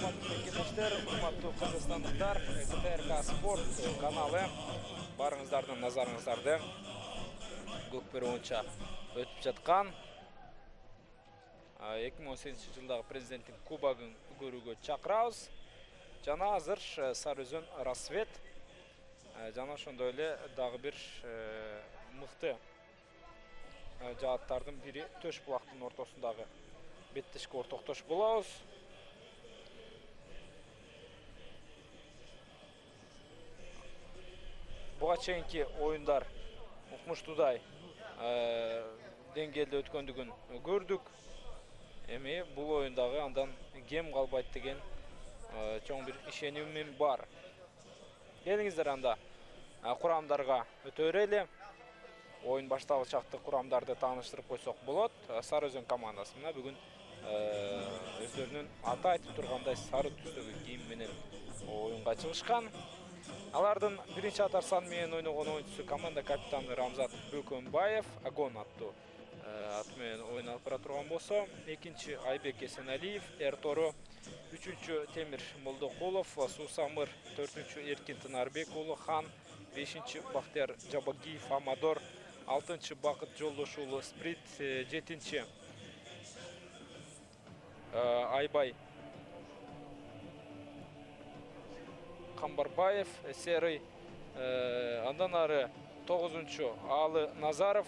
урматтуу мекендештер, урматтуу кыргызстандыктар, КТРК Спорт каналы барыңыздардын назарыңыздарды Көкбөр боюнча өтүп жаткан 2018 жылдагы президенттин кубогун көрүүгө чакырабыз. Жана азыр Сары Өзөн Рассвет жана ошондой эле дагы бир мыкты жааттардын бири Төш булактын ортосундагы беттешке ортоктош болобуз. Буга чейинки оюндар укмуштуудай деңгээлде өткөндүгүн көрдүк. Эми бул оюндагы андан кем калбайт деген чоң бир ишенимим бар. Келиңиздер анда курамдарга өтө берели. Oyun başlangıç çaktı kuramdарды tanıştırıp koysak bolot. Сары Өзөн командасы мына бүгүн өздөрүнүн аты айтып тургандай сары түстөгү кийим менен оюнга чыгышкан. Алардын биринчи атар сан менен ойногон оюнчусу команда капитаны Рамзат Бөкөнбаев Агон аттуу аты менен ойун алып бара турган болсо, экинчи Айбек Эсеналиев Эрторо, үчүнчү Темир Молдокулов Сусамыр, төртүнчү Эркин Тынарбек уулу Хан, бешинчи Бактияр Жабагиев Амадор, 6-нчы Бакыт Жолдошуулу Сприт, 7-нчи Айбай Камбарбаев Серый, андан ары 9-нчу Алы Назаров,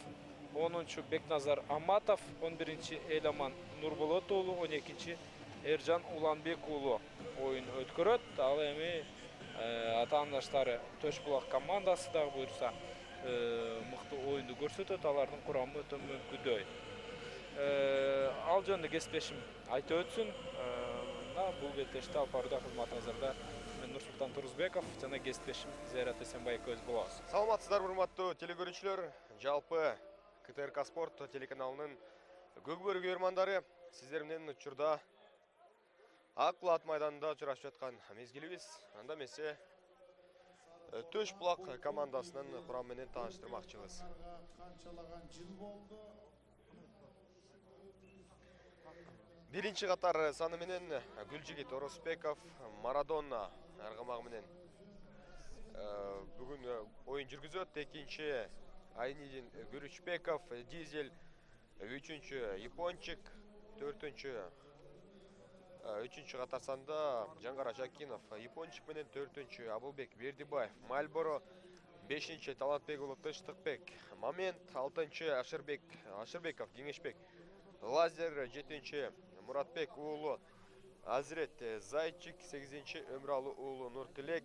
10-нчу Бекназар Аматов, 11-нчи Эламан Нурболот уулу, 12-нчи Эржан Уланбек уулу оюн өткөрөт. Ал эми атаандаштары Төш булак командасы дагы буюрса мыкты оюнду көрсөтөт, алардын курамы өтө мүмкүдөй. Ал жөнүндө кесиптешим айтып өтсүн. Бул беттешти алып барууда кызматыңыздарда мен Нурсултан Турузбеков жана кесиптешим Зайрат Эсенбай көз болобуз. Саламатсыздар урматтуу телекөрүүчүлөр. Жалпы КТРК Спорт телеканалынын Көкбөр көрөрмандары, сиздер менен учурда Акбулат майданында учурашып жаткан мезгилибиз. Анда эмесе Төш булак командасынын курамы менен тааныштырмакчыбыз. Биринчи катар саны менен Гүлжигит Оросбеков, Марадона аргамагы менен бүгүн оюн жүргүзөт. Экинчи Айнидин Гүрүчбеков, Дизель, үчүнчү Япончик, үчүнчү катар санда Жангара Жакинов, Япончик менен 4-чү Абылбек Бердибаев, Мальборо, 5-чи Талантбек уулу Тыштыкбек, Момент, 6-чы Ашырбеков Кеңешбек, Лазер, 7-чи Муратбек уулу Азирет Зайчик, 8-чи Өмүралы уулу Нуртилек,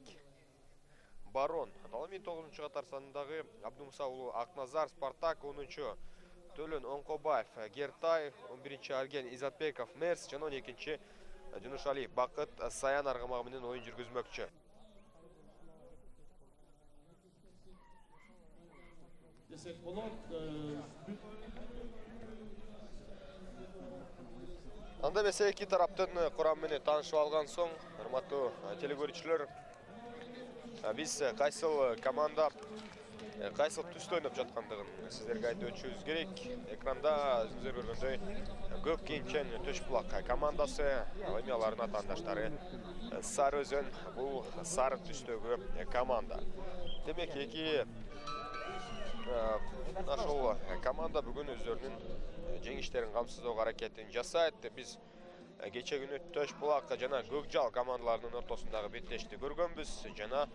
Барон, 9-чу катар сандагы Абдумуса уулу Акназар Спартак, 10-чу Төлөн Оңкобаев Гертай, 11-чи Арген Изатбеков Мерс, жана 12-чи Жунушалиев Бакыт Саян аргамагы менен оюн жүргүзмөкчү. Анда эмесе эки тараптын курамы менен таанышып алган соң, урматтуу телекөрүүчүлөр, биз кайсыл команда кайсыл түстө ойноп жаткандыгын сиздерге айтып өтүшүбүз керек. Экранда өзүңүздөр көргөндөй көк кийимчен Төш булак командасы, ал эми алардын атаандаштары Сары Өзөн, бул сары түстөгү команда. Демек эки ошол команда бүгүн өздөрүнүн жеңиштерин камсыздоого аракетин жасайт. Биз кече күнү Төш булак жана Көкжал командаларынын ортосундагы беттешти көргөнбүз. Жана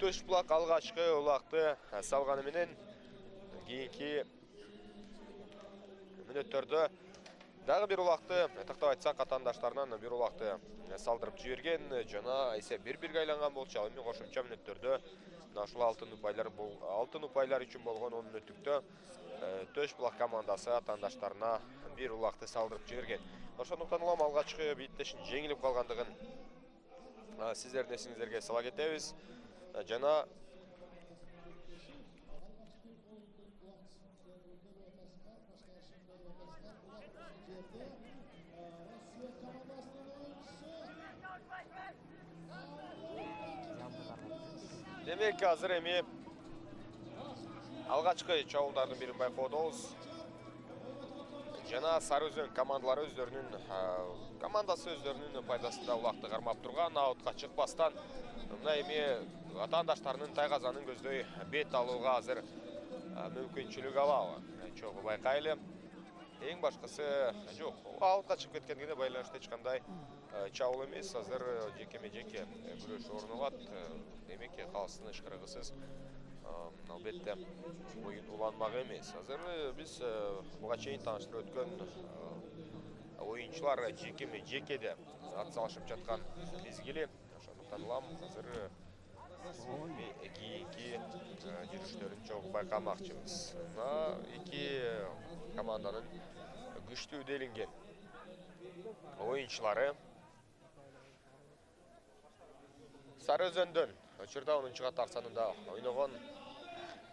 Төш булак алгачкы улакты салганы менен кийинки мүнөттөрдө дагы бир улакты, тактап айтсак, атаандаштарынан бир улакты салдырып жиберген жана эсеп 1-1 айланган болчу. Ал эми кошумча мүнөттөрдө ушул алтын упайлар үчүн болгон 10 мүнөттүктө Төш булак командасы атаандаштарына бир улакты салдырып жиберген. Ошондуктан улам алгачкы беттештин жеңилип калгандыгын сиздердин эсиңиздерге сала кетебиз. Жана демек азыр эми алгачкы чабуулдардын бирин байкоодобуз. жана Сары Өзөн командалары командасы өздөрүнүн пайдасында улакты кармап турган, аутка чыкпастан мына эми атаандаштарынын тайгазанын көздөй бет алууга азыр мүмкүнчүлүк алабы. Чогуу байкайлы. Эң башкысы жок, аутка чыгып кеткендигине байланыштуу эч кандай чабуул эмес. Азыр жекеме-жеке күрөш орун алат. Демек, калыстын ышкырыгысыз албетте оюн уланмак эмес. Азыр биз буга чейин тааныштырып өткөн оюнчулар жекеме-жекеде ат салышып жаткан мезгили. Ошондуктан улам азыр кийинки жүрүштөрүн чогуу байкамакчыбыз. Эки команданын күчтүү делинген оюнчулары Сары Өзөндөн учурда 10-чу катар санында ойногон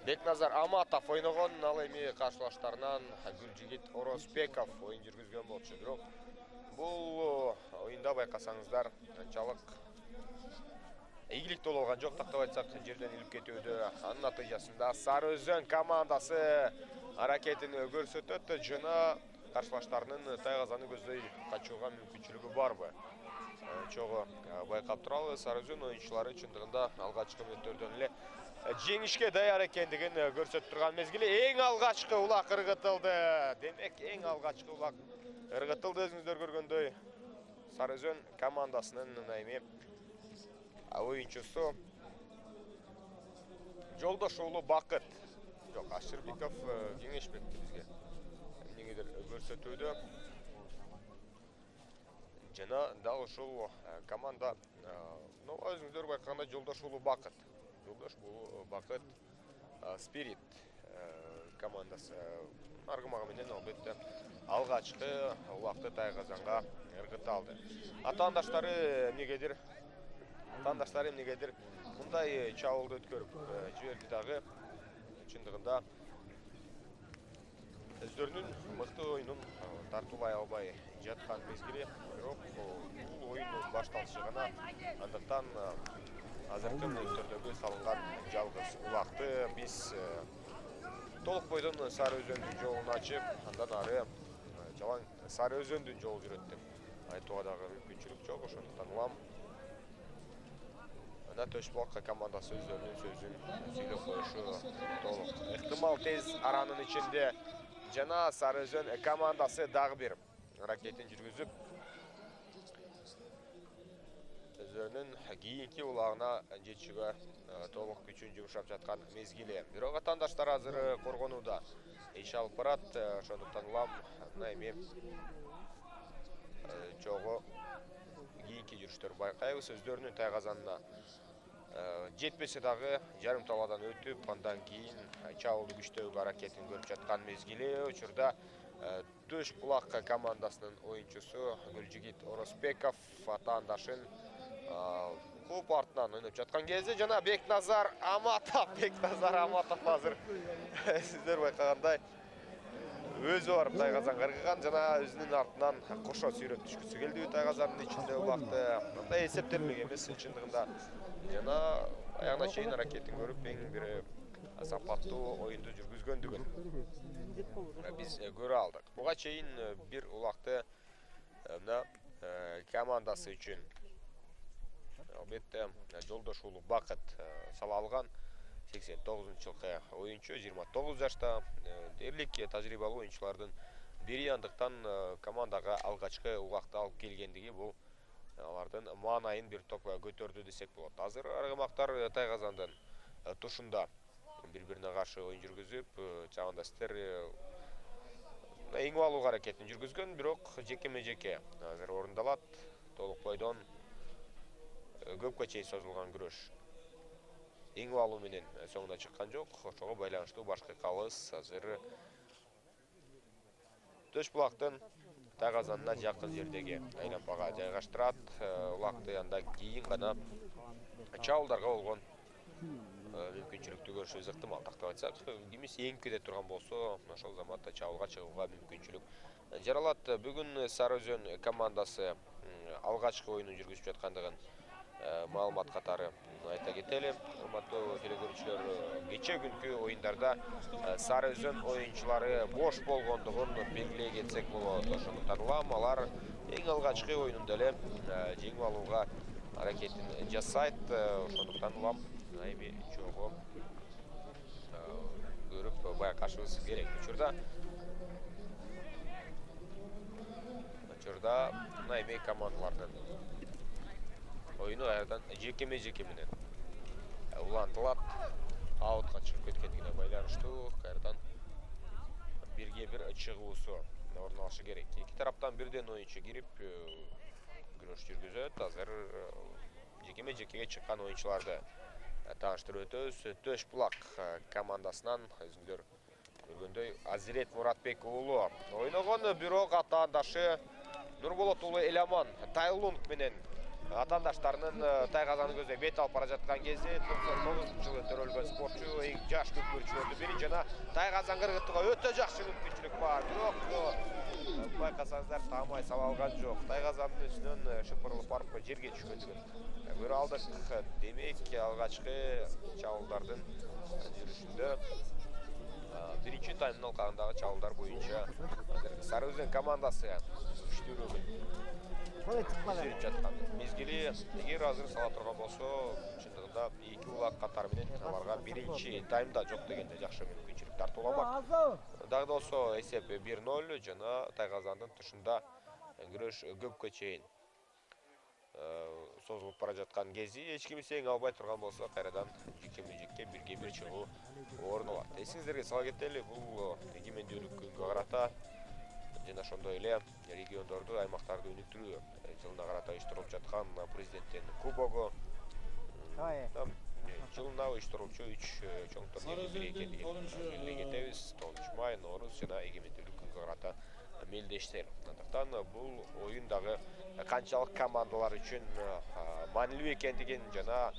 Бекназар Аматов ойногон, ал эми каршылаштарынан Гүлжигит Орозбеков оюн жүргүзгөн болчу. Бирок бул оюнда байкасаңыздар анчалык ийгиликтүү болгон жок, тактап айтсак, жерден илип кетүүдө. Анын натыйжасында Сары Өзөн командасы аракетин көрсөтөт жана каршылаштарынын тайгазаны көздөй качууга мүмкүнчүлүгү барбы? Чогуу байкап туралы. Сары Өзөн оюнчулары чындыгында алгачкы мүнөттөрдөн эле жеңишке даяр экендигин көрсөтүп турган мезгили. Эң алгачкы улак ыргытылды. Демек, эң алгачкы улак ыргытылды, өзүңүздөр көргөндөй. Сары Өзөн командасынын эми оюнчусу Жолдош уулу Бакыт. Жок, Ашырбеков Кеңешбек бизге эмнеңедир көрсөтүүдө. Жана дал ушул команда, өзүңүздөр байкагандай, Жолдош уулу Бакыт. Жолдош бул Бакыт Спирит командасы аргымагы менен албетте алгачкы улакты тайгазанга ыргыта алды. Атаандаштары эмнегедир мындай чабуулду өткөрүп жиберди дагы. Чындыгында өздөрүнүн мыкты оюнун тартуулай албай жаткан мезгили, бирок бул оюн башталышы гана. Андыктан азыркы мүнөттөрдөгү салынган жалгыз улакты биз толук бойдон Сары Өзөндүн жолун ачып, андан ары жалаң Сары Өзөндүн жолу жүрөт деп айтууга дагы мүмкүнчүлүк жок. Ошондуктан улам ана Төшбулак командасы өздөрүнүн сөзүн сүйлөп коюшу толук ыктымал. Тез аранын ичинде жана Сары Өзөн командасы дагы бир аракетин жүргүзүп, өздөрүнүн кийинки улагына жетүүгө толук күчүн жумшап жаткан мезгили. Бирок атаандаштар азыр коргонууда иш алып барат. Ошондуктан улам мына эми чогуу кийинки жүрүштөрүн байкайбыз. Өздөрүнүн тайгазанына жетпесе дагы жарым талаадан өтүп, андан кийин чабуулду күчтөөгө аракетин көрүп жаткан мезгили. Учурда Төшбулак командасынын оюнчусу Гүлжигит Орозбеков атаандашын клуб артынан ойноп жаткан кезде жана Бекназар Аматов азыр сиздер байкагандай өзү барып тайгазанга ыргыган жана өзүнүн артынан кошо сүйрөп түшкүсү келди тайгазанын ичинде улакты. Мындай эсептелмек эмес чындыгында. Жана аягына чейин аракетин көрүп, эң бир сапаттуу оюнду жүргүзгөндүгүн биз көрө алдык. Буга чейин бир улакты мына командасы үчүн албетте Жолдош уулу Бакыт сала алган. 89-жылкы оюнчу, 29 жашта, дээрлик тажрыйбалуу оюнчулардын бири. Андыктан командага алгачкы улакты алып келгендиги бул алардын маанайын бир топ көтөрдү десек болот. Азыр аргымактар тайгазандын тушунда бири-бирине каршы оюн жүргүзүп, чабандастар эң алууга аракетин жүргүзгөн, бирок жекеме-жеке азыр орундалат. Толук бойдон көпкө чейин созулган күрөш эң алуу менен соңуна чыккан жок. Ошого байланыштуу башкы калыс азыр Төшбулактын тайгазанына жакын жердеги айлампага жайгаштырат. Улакты андан кийин гана чабуулдарга болгон мүмкүнчүлүктү көрүшүбүз ыктымал. Тактап айтсак, кимис эңип кете турган болсо, ошол заматта чабуулга чыгууга мүмкүнчүлүк жаралат. Бүгүн Сары Өзөн командасы алгачкы оюнун жүргүзүп жаткандыгын маалымат катары Айта кетелі, урматтуу телекөрүүчүлөр, кече күнкү оюндарда Сарыөзөн оюнчулары бош болгондугун белгилей кетсек болот. Ошондуктан улам алар эң алгачкы оюнунда эле жеңип алууга аракетин жасайт. Ошондуктан улам эми чогуу көрүп байкашыбыз керек. Учурда эми командалардын оюну кайрадан жекеме менен улантылат. Аутка чыгып кеткендигине байланыштуу кайрадан бирге бир чыгуусу орун алышы керек. Эки тараптан бирден оюнчу кирип күрөш жүргүзөт. Азыр жекеге чыккан оюнчуларды тааныштырып өтөбүз. Төш Булак командасынан өзүңүздөр көргөндөй Азирет Муратбек уулу ойногон, бирок атаандашы Нурболот уулу Эламан Тайлунг менен атаандаштарынын тайгазаны көздөй бет алып бара жаткан кезде 99-жылы төрөлгөн спортчу жаш көкмөрчүлөрдүн бири жана тайгазан кыргыттыга өтө жакшы мүмкүнчүлүк бар. Бирок байкасаңыздар таамай сала алган жок. Тайгазандын үстүнөн шыпырылып барып жерге түшкөндүгүн көрө алдык. Демек, алгачкы чабуулдардын жүрүшүндө биринчи таймдын алкагындагы чабуулдар боюнча Сарыөзөн командасы күчтүүрөөгүн түзүп жаткан мезгили. Эгер азыр сала турган болсо, чындыгында эки улак катары менен аларга биринчи таймда жок дегенде жакшы мүмкүнчүлүк тартууламак. Дагы да болсо эсеп 1-0 жана Тайгазандын тушунда күрөш көпкө чейин созулуп бара жаткан кези эч ким сең албай турган болсо, кайрадан жекке бирге бир чыгуу орун алат. Эсиңиздерге сала кетели, бул эгемендүүлүк күнгө карата жана ошондой эле региондорду, аймактарды өнүктүрүү жылына карата уюштурулуп жаткан президенттин кубогу. Жылына уюштурулчу 3 чоң турнирдин бири экендигин белгилей кетебиз. 9 май, Нооруз жана эгемендүүлүк күнгө карата мелдештер. Андыктан бул оюн дагы канчалык командалар үчүн маанилүү экендигин жана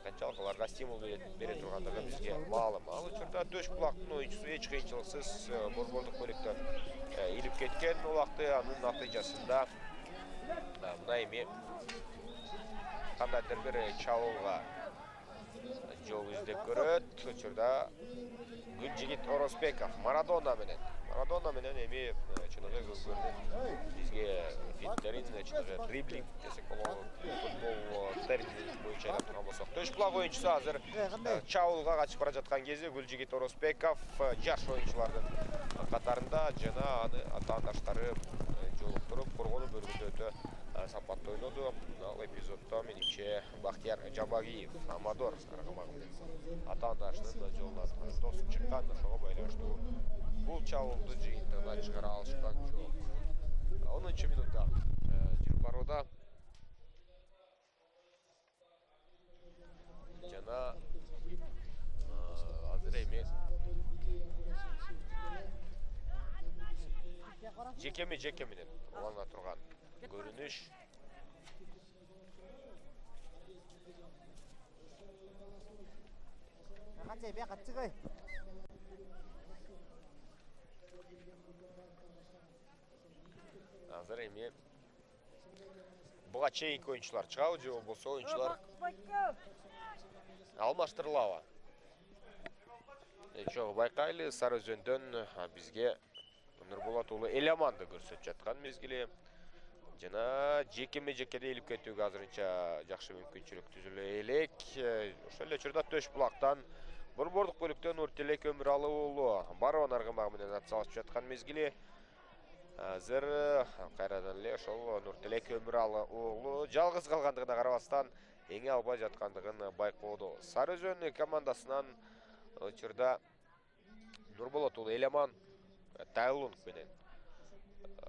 канчалык аларга стимул бере тургандыгы бизге маалым. Ал учурда Төш Булактын оюнчусу эч кыйынчылыксыз борбордук бөлүктөн илип кеткен. Улакты анын натыйжасында мына эми кандайдыр бир чабуулга жол издеп көрөт. Учурда Гүлжигит Орозбеков Марадона менен эми чыныгы көзгөрдүн бизге финттерин, чыныгы дриблинг десек болот, футбол термини боюнча айтып турган болсок. Төш Булак оюнчусу азыр чабуулга качып бара жаткан кезде Гүлжигит Орозбеков жаш оюнчулардын катарында жана аны атаандаштары жолуктуруп коргонуу бөлүгүндө өтө сапаттуу ойноду. Ал эпизоддо менимче Бактияр Жабагиев Амадор атаандашынын жолуна тосуп чыккан. Ошого байланыштуу бул чабуулду жыйынтыгына чыгара алышкан жок. 10-минутта жүрүп барууда жана азыр эми жеке менен улана турган көрүнүш. Азыр эми буга чейинки оюнчулар чыгабы же болбосо оюнчулар алмаштырылабы? Чогуу байкайлы, Сарыөзөндөн бизге Нурболот уулу Эламанды көрсөтүп жаткан мезгили жана жекеде илип кетүүгө азырынча жакшы мүмкүнчүлүк түзүлө элек. Ошол эле учурда Төш Булактан борбордук бөлүктөн Нуртилек Өмүралы уулу Барон аргымагы менен атсалышып жаткан мезгили. Азыр кайрадан эле ошол Нуртилек Өмүралы уулу жалгыз калгандыгына карабастан эңе албай жаткандыгын байкоодо. Сарыөзөн командасынан учурда Нурболот уулу Эламан Тайлунг менен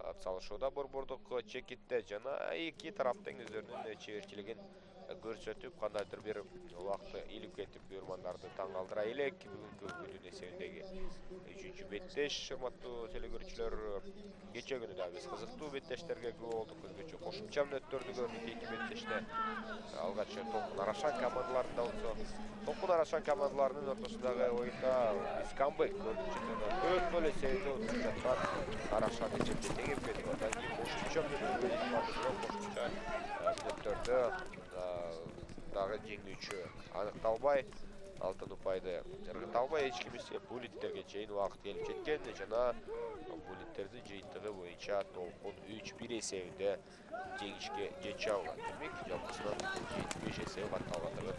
атсалышууда борбордук чекитте жана эки тараптын өздөрүнүн чеберчилигин көрсөтүп, кандайдыр бир убакытты илип кетип көрмандарды таң калтыра элек. Бүгүнкү күндүн эсебиндеги 3-беттеш, урматтуу телекөрүүчүлөр, кече күнү да биз кызыктуу беттештерге күбө болдук. Өзгөчө кошумча мүнөттөрдү көрдүк эки беттеште. Алгач Толкун Арашан командаларында болсо, Толкун Арашан командаларынын ортосундагы оюнда биз камбэк көрдүк. 4-0 эсебинде өтүп жаткан Арашан эсебинде теңип кетип, андан кийин кошумча мүнөттөрдө дагы жеңүүчү аныкталбай, алтын упайды ыргыталбай эч кимисе буллеттерге чейин убакыт келип жеткен жана буллеттердин жыйынтыгы боюнча толкун 3-1 эсебинде жеңишке жете алган. Демек, жалпысынан 75 эсеби катталгандыгын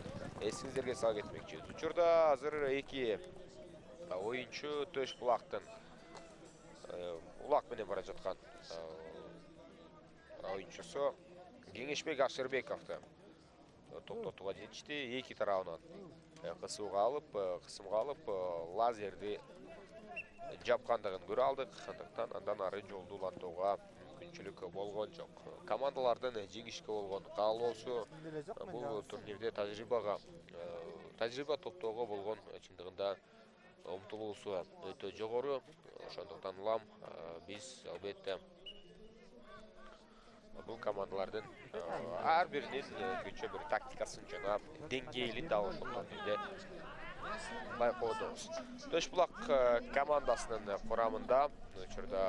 эсиңиздерге сала кетмекчибиз. Учурда азыр 2 оюнчу Төш булактын улак менен бара жаткан оюнчусу Кеңешбек Ашырбековду токтотууга жетишти. Эки тарабынан кысымга алып, лазерди жапкандыгын көрө алдык. Андыктан андан ары жолду улантууга мүмкүнчүлүк болгон жок. Командалардын жеңишке болгон каалоосу бул турнирде тажрыйба топтоого болгон чындыгында умтулуусу өтө жогору. Ошондуктан улам биз албетте бул командалардын ар биринин өзгөчө бир тактикасын жана деңгээлин дагы ошондон бирде байкоодобуз. Төш булак командасынын курамында учурда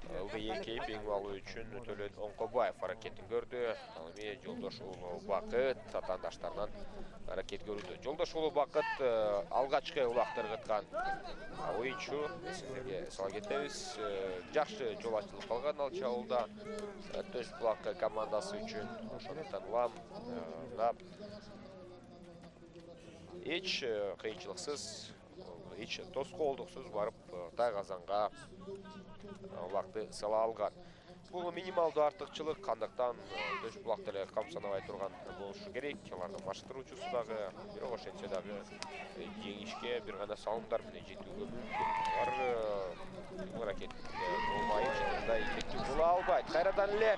ЛГ2 жеңип алуу үчүн Төлөт Оңкобаев аракетин көрдү. Ал эми Жолдош уулу Бакыт атаандаштарынан аракет көрүүдө. Жолдош уулу Бакыт алгачкы улакты ыргыткан оюнчу. Сиздерге сала кетебиз. Жакшы жол ачылып калган ал чабуулда Төш булак командасы үчүн. Ошондуктан улам эч кыйынчылыксыз, эч тоскоолдуксуз барып Тайгазанга улакты сала алган. Бул минималдуу артыкчылык, андыктан Төш булак деле камсанабай турган болушу керек. Алардын баштыруучусу дагы, бирок ошентсе дагы жеңишке бир гана салымдар менен жетүүгө мүмкүн. Алар аракет болмайын чынында эффектив боло албайт. Кайрадан эле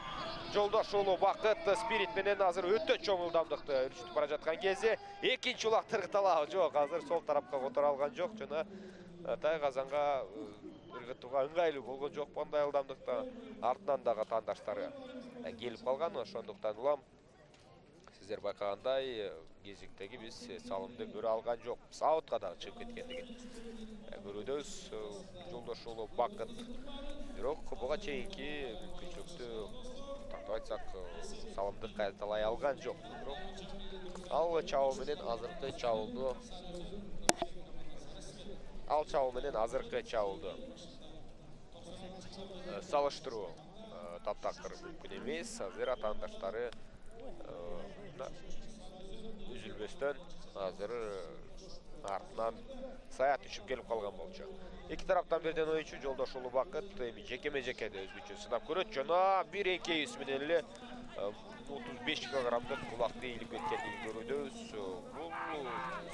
Жолдош уулу Бакыт спирит менен азыр өтө чоң ылдамдыкты үрчүтүп бара жаткан кезде экинчи улакты ыргыталабы? Жок, азыр сол тарапка которо алган жок жана Тайгазанга ыргытууга ыңгайлуу болгон жок мындай ылдамдыкта. Артынан дагы атаандаштары келип калган. Ошондуктан улам сиздер байкагандай кезиктеги биз салымды көрө алган жокпуз. Аутка дагы чыгып кеткендигин көрүүбүз. Жолдош уулу Бакыт бирок буга чейинки мүмкүнчүлүктү тактап айтсак салымды кайталай алган жок. Бирок ал чабуул менен азыркы чабуулду салыштыруу таптакыр мүмкүн эмес. Азыр атаандаштары үзүлбөстөн азыр артынан саят түшүп келип калган болчу. Эки тараптан бирден оюнчу Жолдош уулу Бакыт эми жекеме-жекеде өзгөчө сынап көрөт жана бир экейбиз менен эле 35 килограммдык улакты ийилип кеткендигин көрүүбүз. Бул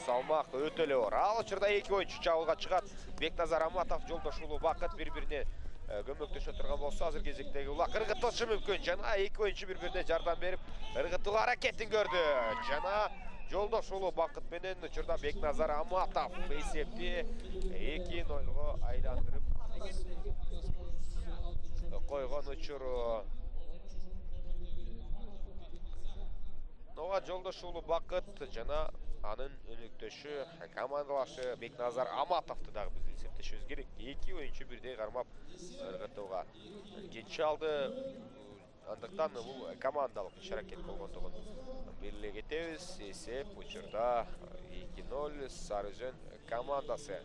салмак өтө эле оор. Ал учурда эки оюнчу чабуулга чыгат. Бекназар Аматов, Жолдош уулу Бакыт бири-бирине көмөктөшө турган болсо, азыр кезектеги улак ыргытылышы мүмкүн. Жана эки оюнчу бири-бирине жардам берип, ыргытууга аракетин көрдү. Жана Жолдош уулу Бакыт менен учурда Бекназар Аматов эсепти 2-0го айландырып койгон учуру. Жолдош уулу Бакыт жана анын өнөктөшү командалашы Бекназар Аматовду дагы биз эсептешибиз керек. Эки оюнчу бирдей кармап ыргытууга жете алды. Андыктан бул командалык иш-аракет болгондугун белгилей кетебиз. Эсеп учурда 2-0 Сары Өзөн командасы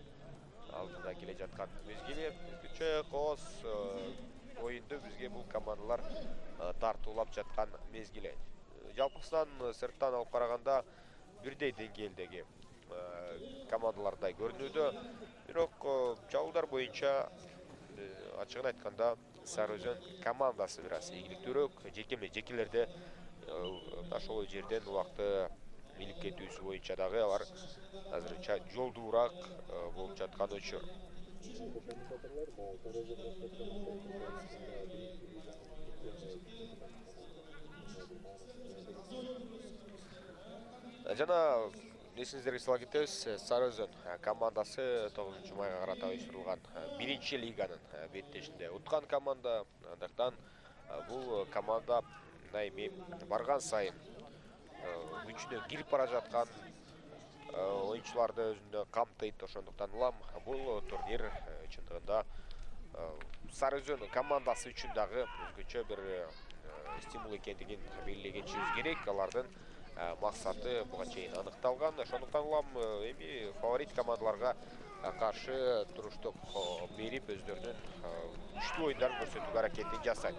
алдында келе жаткан мезгили. Өзгөчө кооз оюнду бизге бул командалар тартуулап жаткан мезгили. Жалпысынан сырттан алып караганда бирдей деңгээлдеги командалардай көрүнүүдө. Бирок чабуулдар боюнча ачыгын айтканда Сары Өзөн командасы бир аз ийгиликтүүрөөк. Жекелерде ошол жерден убакты илип кетүүсү боюнча дагы алар азырынча жолдуураак болуп жаткан учур. Жана эсиңиздерге сала кетебиз, Сары Өзөн командасы 9 майга карата уюштурулган биринчи лиганын беттешинде уткан команда. Андыктан бул команда эми барган сайын күчүнө кирип бара жаткан оюнчуларды өзүндө камтыйт. Ошондуктан улам бул турнир чындыгында Сары Өзөн командасы үчүн дагы өзгөчө бир стимул экендигин белгилей кетишибиз керек. Алардын максаты буга чейин аныкталган. Ошондуктан улам эми фаворит командаларга каршы туруштук берип өздөрүнүн күчтүү оюндарын көрсөтүүгө аракетин жасайт.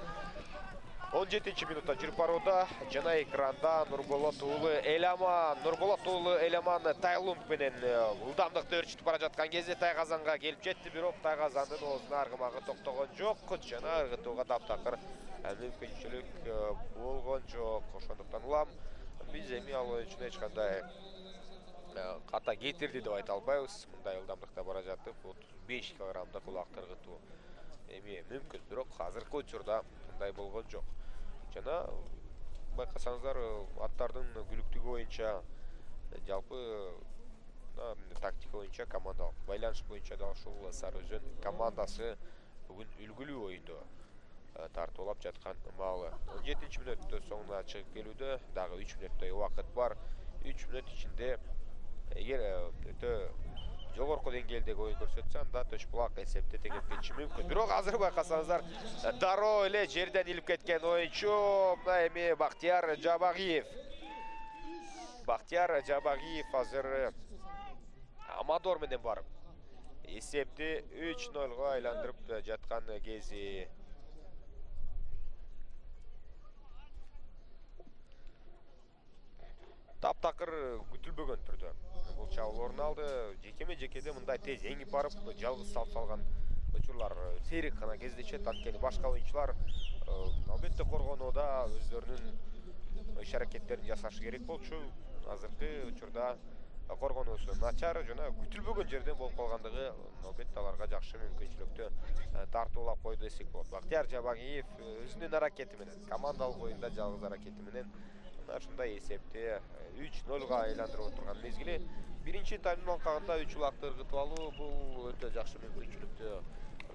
17 минутта жүрүп барууда. Жана экранда Нурболот уулу Эламан. Нурболот уулу Эламан Тайлунд менен ылдамдыкты өрчүтүп бара жаткан кезде Тайгазанга келип жетти, бирок Тайгазандын оозуна аргымагы токтогон жок. Жана ыргытууга таптакыр мүмкүнчүлүк болгон жок. Ошондуктан улам биз эми ал оюнчуну эч кандай ката кетирди деп айта албайбыз. Мындай ылдамдыкта бара жатып 35 килограммдык улакты ыргытуу эми мүмкүн, бирок азыркы учурда мындай болгон жок. Жана байкасаңыздар, аттардын күлүктүгү боюнча, жалпы тактика боюнча, командалык байланыш боюнча да ушул Сары Өзөн командасы бүгүн үлгүлүү оюнду тартуулап жаткан маалы. 17 мүнөттө соңуна чыгып келүүдө, дагы 3 мүнөттөй убакыт бар. 3 мүнөт ичинде эгер өтө жогорку деңгээлдеги оюн көрсөтсө, анда Төшбулак эсепти теңеп кетиши мүмкүн. Бирок азыр байкасаңыздар, дароо эле жерден илип кеткен оюнчу эми Бактияр Жабагиев. Бактияр Жабагиев азыр Амадор менен барып эсепти 3-0 айландырып жаткан кези. Таптакыр күтүлбөгөн түрдө бул чабуул орун алды. Жекеме-жекеде мындай тез эңип барып, жалгыз салган учурлар сейрек гана кездешет. Анткени башка оюнчулар албетте коргонууда өздөрүнүн иш-аракеттерин жасашы керек болчу. Азыркы учурда коргонуусу начар жана күтүлбөгөн жерден болуп калгандыгы албетте аларга жакшы мүмкүнчүлүктү тартуулап койду десек болот. Бактияр Жабагиев өзүнүн аракети менен, командалык оюнда жалгыз аракети менен ушундай эсепти 3-0 айландырып отурган мезгили. Биринчи таймдын алкагында 3 улакты ыргытып алуу бул өтө жакшы мүмкүнчүлүктү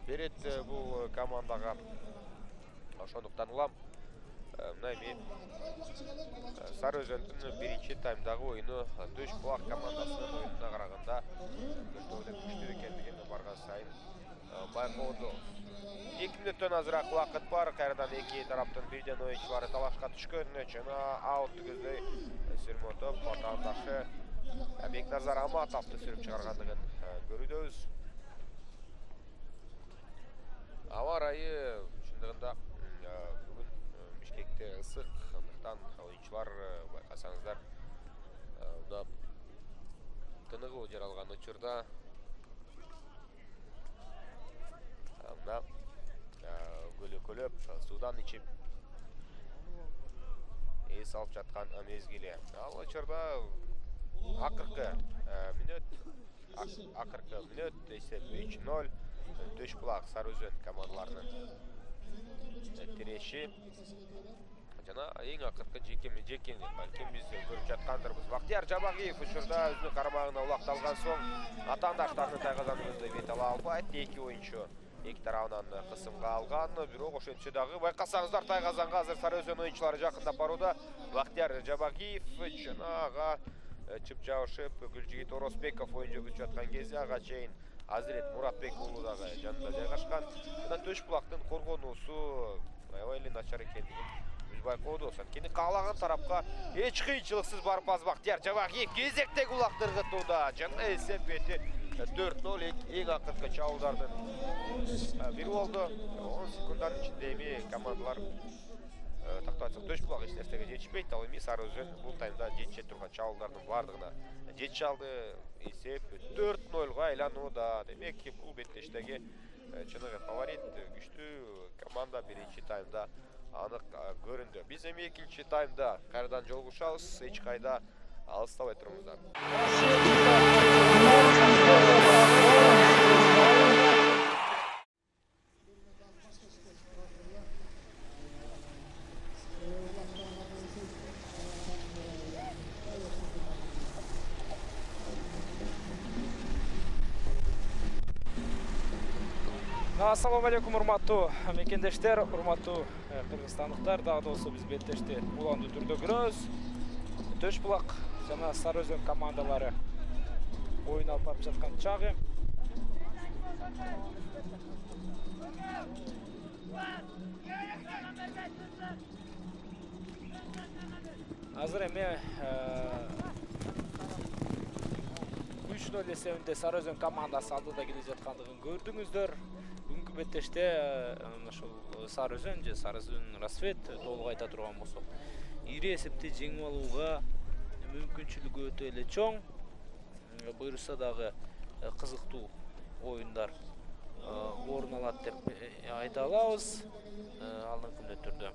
берет бул командага. Ошондуктан улам мына эми Сары Өзөндүн биринчи таймдагы оюну Төшбулак командасынын оюнуна караганда өтө эле күчтүү экендигин барган сайын байкоодо. 2 мүнөттөн азыраак убакыт бар. Кайрадан эки тараптын бирден оюнчулары талашка түшкөн. Жана аутты көздөй Сүрмөтөп атаандашы Бекназар Аматовду сүрүп чыгаргандыгын көрүүдөбүз. Аба ырайы чындыгында бүгүн Бишкекте ысык, андыктан оюнчулар байкасаңыздар мына тыныгуу жаралган учурда мына көлөкөлөп суудан ичип эс алып жаткан мезгили. Ал учурда акыркы мүнөт эсеп 3-0 Төшбулак Сары Өзөн командаларынын тиреши. Жана эң акыркы жекени балким биз көрүп жаткандырбыз. Бактияр Жабагиев учурда өзүнүн карамагына улакталган соң атаандаштарынын Тайгазанын өзүнө бет ала албайт. Эки оюнчу эки тарабынан кысымга алган, бирок ошентсе дагы байкасаңыздар Тайгазанга азыр Сары Өзөн оюнчулары жакындап барууда. Бактияр Жабагиев жана ага чып жабышып Гүлжигит Оросбеков оюн жүргүзүп жаткан кезде ага чейин Азирет Муратбек уулу дагы жанында жайгашкан. Жана Төшбулактын коргонуусу аябай эле начар экендигин биз байкоодубуз. Анткени каалаган тарапка эч кыйынчылыксыз барып Бактияр Жабагиев кезектеги улакты ыргытууда. Жана эсеп бети 4-0 эң акыркы чабуулдардын бири болду. 10 секунддун ичинде эми командалар тактап Төшбулак эч нерсеге жетишпейт. Ал эми Сары Өзөн бул таймда жетише турган чабуулдардын бардыгына жетише алды. Эсеп 4-0 айланууда. Демек бул беттештеги чыныгы фаворит, күчтүү команда биринчи таймда анык көрүндү. Биз эми экинчи таймда кайрадан жолугушабыз. Эч кайда алыстабай туруңуздар. Ассаламу алейкум, урматтуу мекендештер, урматтуу кыргызстандыктар. Дагы болсо биз беттешти уланды түрдө көрөбүз. Төшбулак жана Сары Өзөн командалары оюн алып барып жаткан чагы. Азыр эме 3-0 эсебинде Сарыөзөн командасы алдыда келе жаткандыгын көрдүңүздөр. Бүгүнкү беттеште ошол Сарыөзөн же Сарыөзөн Расвет толук айта турган болсок, ири эсепти жеңип алууга мүмкүнчүлүгү өтө эле чоң. Буюрса дагы кызыктуу оюндар орун алат деп айта алабыз алдыңкы мүнөттөрдө.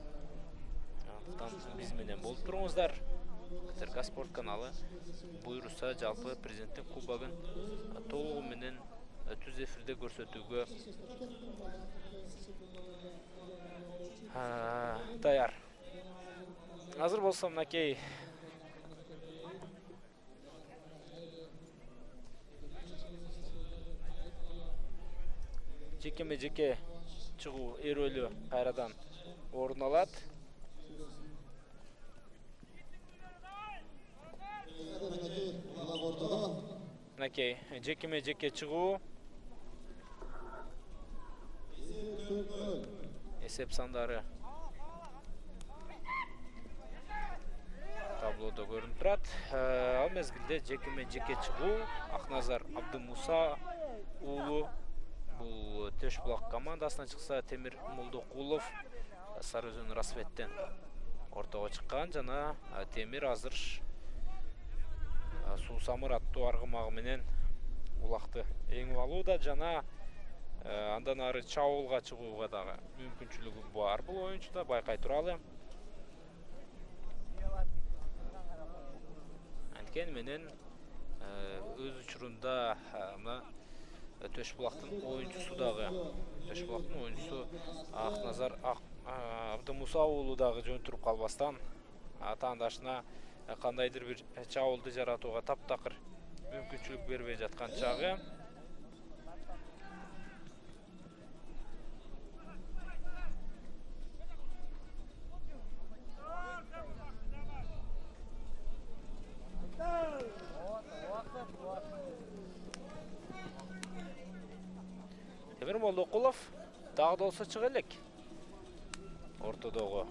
Андыктан биз менен болуп туруңуздар. КТРК Спорт каналы буюрса жалпы президенттин кубогун толугу менен түз эфирде көрсөтүүгө даяр. Азыр болсо мынакей жекеме-жеке чыгуу эрөлү кайрадан орун алат. Мынакей жекеме-жеке чыгуу. Эсеп сандары таблодо көрүнүп турат. Ал мезгилде жекеме-жеке чыгуу Акназар Абдымуса уулу бул Төшбулак командасына чыкса, Темир Молдокулов Сарыөзөн Расветтен ортого чыккан жана Темир азыр Суусамыр аттуу аргымагы менен улакты эңип алууда жана андан ары чабуулга чыгууга дагы мүмкүнчүлүгү бар бул оюнчуда, байкай туралы. Анткени менен өз учурунда мына Төшбулактын оюнчусу дагы, Төшбулактын оюнчусу Акназар Абдымуса уулу дагы жөнтүрүп калбастан атаандашына кандайдыр бир чабуулду жаратууга таптакыр мүмкүнчүлүк бербей жаткан чагы. Темир Молдокулов дагы да болсо чыга элек. Ортодогу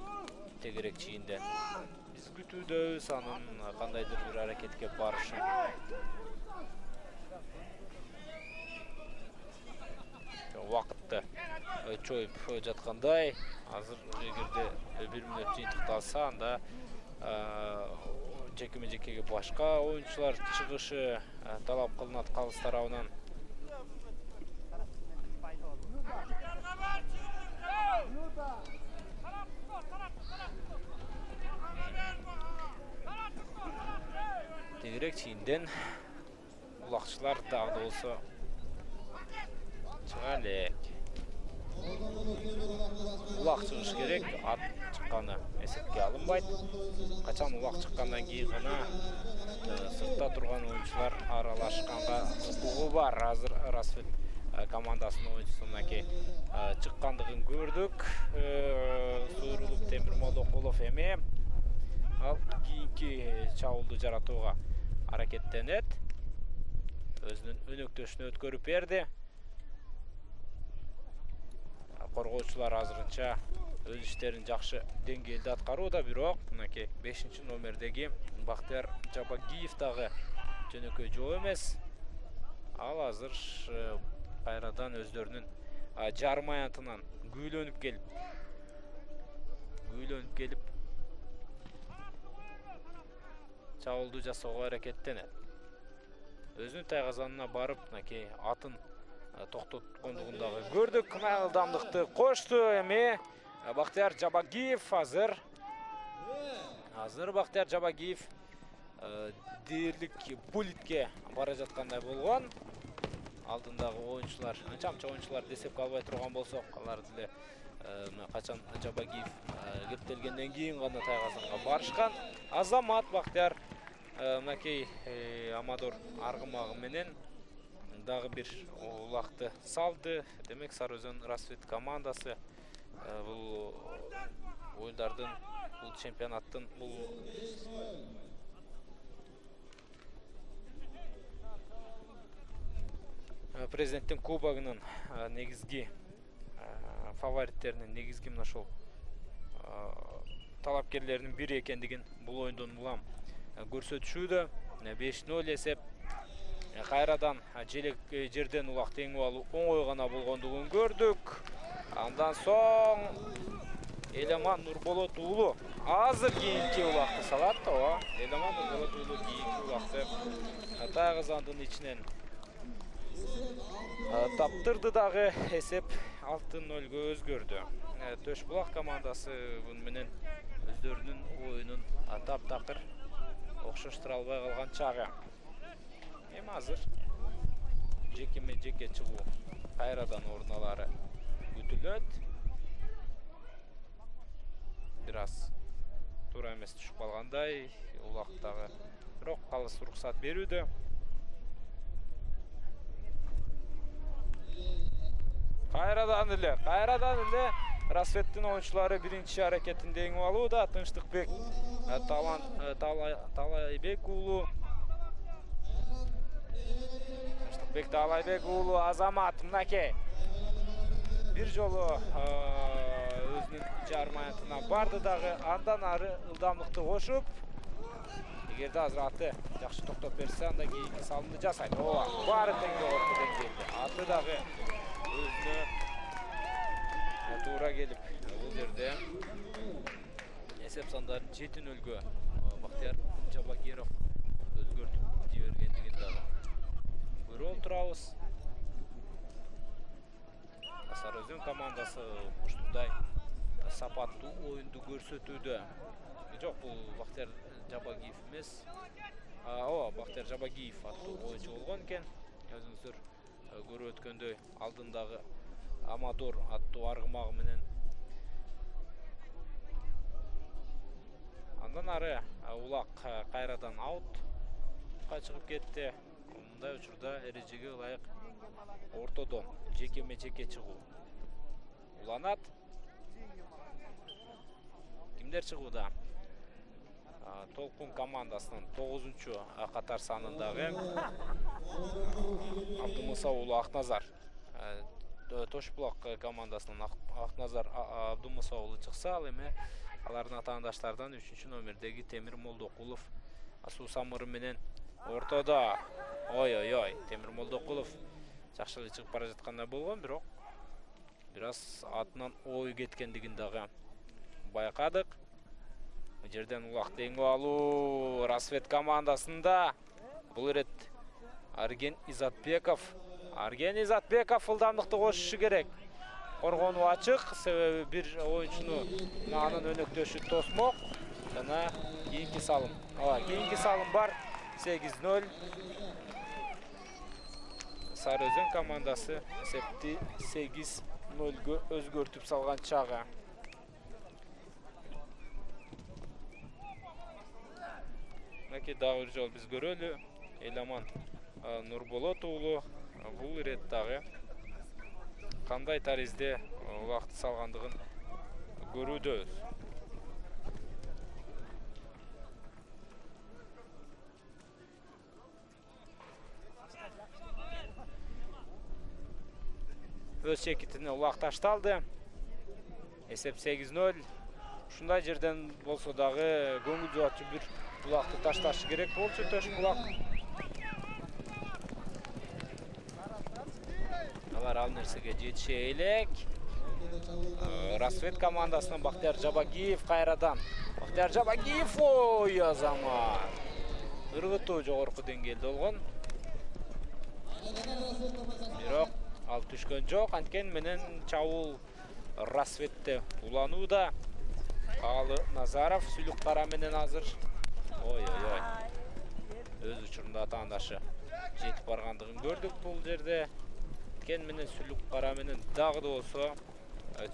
тегерек чийинден биз күтүүдөбүз анын кандайдыр бир аракетке барышын. Убакытты чоюп жаткандай. Азыр эгерде 1 мүнөт жыйынтыкталса, анда жекеме-жекеге башка оюнчулар чыгышы талап кылынат калыс тарабынан. Тегерек чийинден улакчылар дагы да болсо чыга элек. Улак чыгыш керек, ат чыкканы эсепке алынбайт. Качан улак чыккандан кийин гана сыртта турган оюнчулар аралашканга укугу бар. Азыр Расвет командасынын оюнчусу мынакей чыккандыгын көрдүк. Суйрулуп Темир Молдокулов эми ал кийинки чабуулду жаратууга аракеттенет. Өзүнүн өнөктөшүнө өткөрүп берди. Коргоочулар азырынча өз иштерин жакшы деңгээлде аткарууда, бирок мынакей 5-номердеги Бактыяр Жабагиев дагы жөнөкөй жоо эмес. Ал азыр кайрадан өздөрүнүн жарым аянтынан күүлөнүп келип чабуулду жасоого аракеттенет. Өзүнүн тайгазанына барып, мынакей атын токтоткондугун дагы көрдүк. Ылдамдыкты кошту эми Бактыяр Жабагиев. Азыр Бактыяр Жабагиев дээрлик булитке бара жаткандай болгон. Алдындагы оюнчулар, чамча оюнчулар десепке албай турган болсок, алар деле качан Жабагиев кептелгенден кийин гана тайгазанга барышкан. Азамат Бактыяр мынакей Амадор аргымагы менен дагы бир улакты салды. Демек Сарыөзөн Расвет командасы бул оюндардын, бул чемпионаттын, бул президенттин кубогунун негизги фавориттеринин, негизги мына ошол талапкерлерinin бири экендигин бул оюндан улам көрсөтүшүүдө. 5-0 эсеп. Кайрадан желек жерден улак теңип алуу оңой гана болгондугун көрдүк. Андан соң Элеман Нурболот уулу азыр кийинки улакты салат. Элеман Нурболот уулу кийинки улакты тагызандын ичинен таптырды дагы. Эсеп 6-0-га өзгөрдү. Төш Булак командасы бун менен өздөрүнүн оюнун таптакыр окшоштура албай калган чагы. Эми азыр жеке чыгуу кайрадан оруналары күтүлөт. Бир аз туура эмес түшүп калгандай, улактагы бирок калыс уруксат берүүдө. Кайрадан эле Расветтин оюнчулары биринчи аракетин деңип алууда. Тынчтыкбек Талайбек уулу Талайбек уулу Азамат мынакей бир жолу өзүнүн жарым аянтына барды дагы. Андан ары ылдамдыкты кошуп, эгерде азыр аты жакшы токтоп берсе, анда кийинки салымды жасайт. Баары тең жогорку деңгээлде. Аты дагы өзүнө туура келип, бул жерде эсеп сандарын 7-0-га Бактияр Жабагиров өзгөртүп жибергендигин дагы көрүп турабыз. Сарыөзөн командасы ушундай сапаттуу оюнду көрсөтүүдө. Жок, бул Бактияр Жабагиев эмес. Бактияр Жабагиев аттуу оюнчу болгон экен. Өзүңүздөр көрүп өткөндөй, алдындагы Амадор аттуу аргымагы менен. Андан ары улак кайрадан аутка чыгып кетти. Мындай учурда эрежеге ылайык ортодон жеке чыгуу уланат. Кимдер чыгууда? Толкун командасынын 9-чу катар санындагы Абдымыса уулу Акназар. Тош Булак командасынын Акназар Абдымыса уулу чыкса, ал эми алардын атаандаштардан 3-чү номердеги Темир Молдокулов Асуу Самыры менен ортодо. Темир Молдокулов жакшы эле чыгып бара жаткандай болгон, бирок бир аз атынан ой кеткендигин дагы байкадык. Жерден улак теңип алуу Расвет командасында. Бул ирет Арген Изатбеков ылдамдыкты кошушу керек. Коргонуу ачык, себеби бир оюнчуну анын өнөктөшү тосмок. Жана кийинки салым бар. 8-0. Сарыөзөн командасы эсепти 8-0-га өзгөртүп салган чагы. Мынакей дагы бир жолу биз көрөлү. Элеман Нурболот уулу бул ирет дагы кандай таризде улакты салгандыгын көрүүдөбүз. Өз чекитине улак ташталды. Эсеп 8-0. Ушундай жерден болсо дагы көңүл жубатчу бир улакты ташташы керек болчу Төш Булак. Алар ал нерсеге жетише элек. Расвет командасынан Бактияр Жабагиев кайрадан. Бактияр Жабагиев Азамат. Ыргытуу жогорку деңгээлде болгон. Бирок ал түшкөн жок. Анткен менен чабуул Расветте уланууда. Алы Назаров Сүлүк Кара менен азыр өз учурунда атаандашы жетип баргандыгын көрдүк бул жерде. Кен менен Сүлүк Кара менен дагы да болсо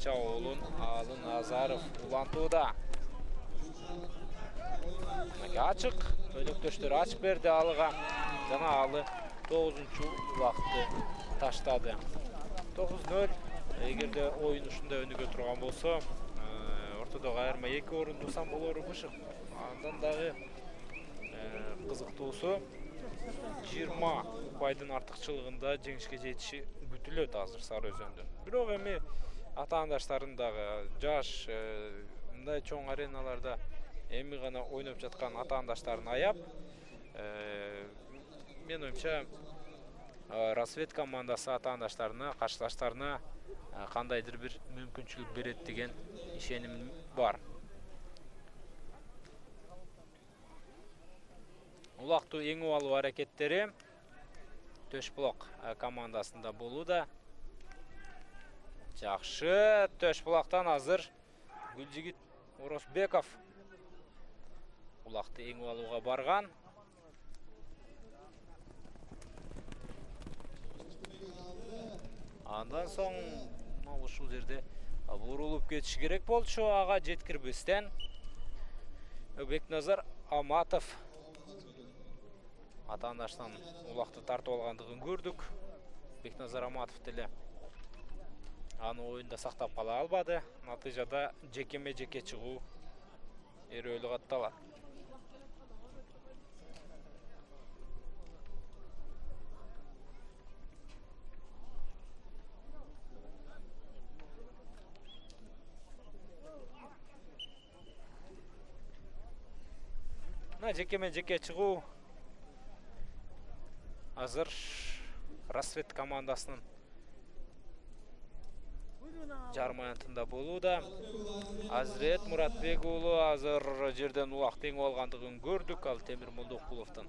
чабуулун Алы Назаров улантууда. Ачык, өнөктөштөр ачып берди Алыга. Жана Алы 9-чу улакты таштады. 9-0. Эгерде оюн ушундай өнүгө турган болсо, ортодогу айырма 2 орунду сан болору бышык. Андан дагы кызыктуусу 20 упайдын артыкчылыгында жеңишке жетиши күтүлөт азыр Сарыөзөндөн. Бирок эми атаандаштарын дагы жаш мындай чоң ареналарда эми гана ойноп жаткан атаандаштарын аяп, мен оюмча Рассвет командасы атаандаштарына, каршылаштарына кандайдыр бир мүмкүнчүлүк берет деген ишеним бар. Улактуу эңип алуу аракеттери Төшбулак командасында болууда. Жакшы, Төшбулактан азыр Гүлжигит Оросбеков улакты эңип алууга барган. Андан соң ушул жерде бурулуп кетиш керек болчу, ага жеткирбестен Бекназар Аматов атаандаштан улакты тартып алгандыгын көрдүк. Бекназар Аматов деле аны оюнда сактап кала албады. Натыйжада жекеме-жеке чыгуу эрөөлү катталат. Жекеме-жеке чыгуу азыр Рассвет командасынын жарым аянтында болууда. Азирет Муратбек уулу азыр жерден улакты эңип алгандыгын көрдүк. Ал Темир Молдокуловдун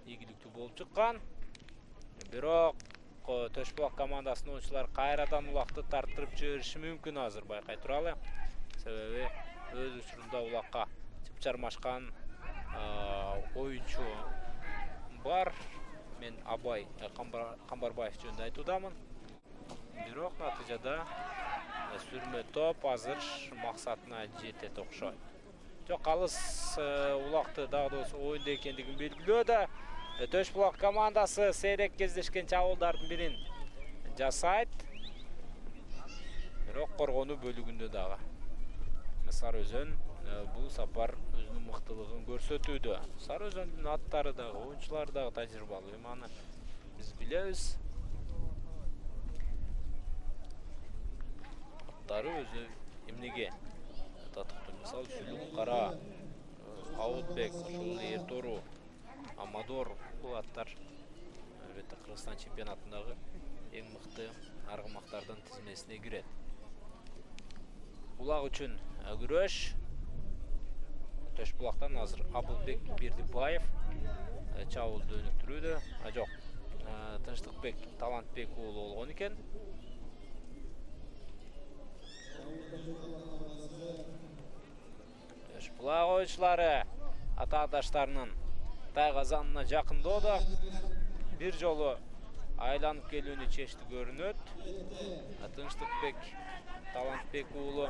ийгиликтүү болуп чыккан. Бирок Төшбулак командасынын оюнчулары кайрадан улакты тарттырып жибериши мүмкүн азыр, байкай туралы. Себеби өз учурунда улакка чыпчармашкан оюнчу бар. Мен Абай Камбарбаев жөнүндө айтуудамын. Бирок натыйжада сүрмө топ азыр максатына жетет окшойт. Жок, алыс улакты дагы да оюнда экендигин белгилөөдө. Төшбулак командасы сейрек кездешкен чабуулдардын бирин жасайт. Бирок коргонуу бөлүгүндө дагы Сары Өзөн бул сапар өзүнүн мыктылыгын көрсөтүүдө. Сары Өзөндүн аттары дагы, оюнчулары дагы тажрыйбалуу. Аны биз билебиз. Аттары өзү эмнеге татыктуу? Мисалы Сүлүк Кара, Аутбек, ушул Эртору, Амадор, бул аттар албетте Кыргызстан чемпионатындагы эң мыкты аргымактардын тизмесине кирет. Улак үчүн күрөш Төшбулактан азыр Абылбек Бердибаев чабуулду өнүктүрүүдө. Жок, Тынчтыкбек Талантбек уулу болгон экен. Төшбулак оюнчулары атаандаштарынын тайгазанына жакындоодо. Бир жолу айланып келүүнү чечти көрүнөт. Тынчтыкбек Талантбек уулу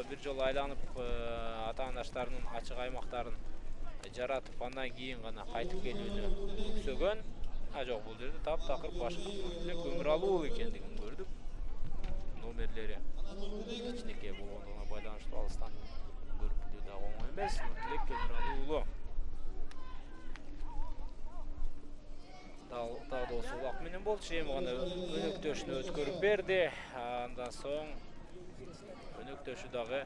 бир жолу айланып атаандаштарынын ачык аймактарын жаратып, андан кийин гана кайтып келүүнү көксөгөн. Жок, бул жерде таптакыр башка көмүр алуу экендигин көрдүк. Номерлери кичинекей болгондугуна байланыштуу алыстан көрүп билүү дагы оңой эмес. Тилек көмүр алуу дагы да улак менен болчу. Эми гана өнөктөшүнө өткөрүп берди. Андан соң өнөктөшү дагы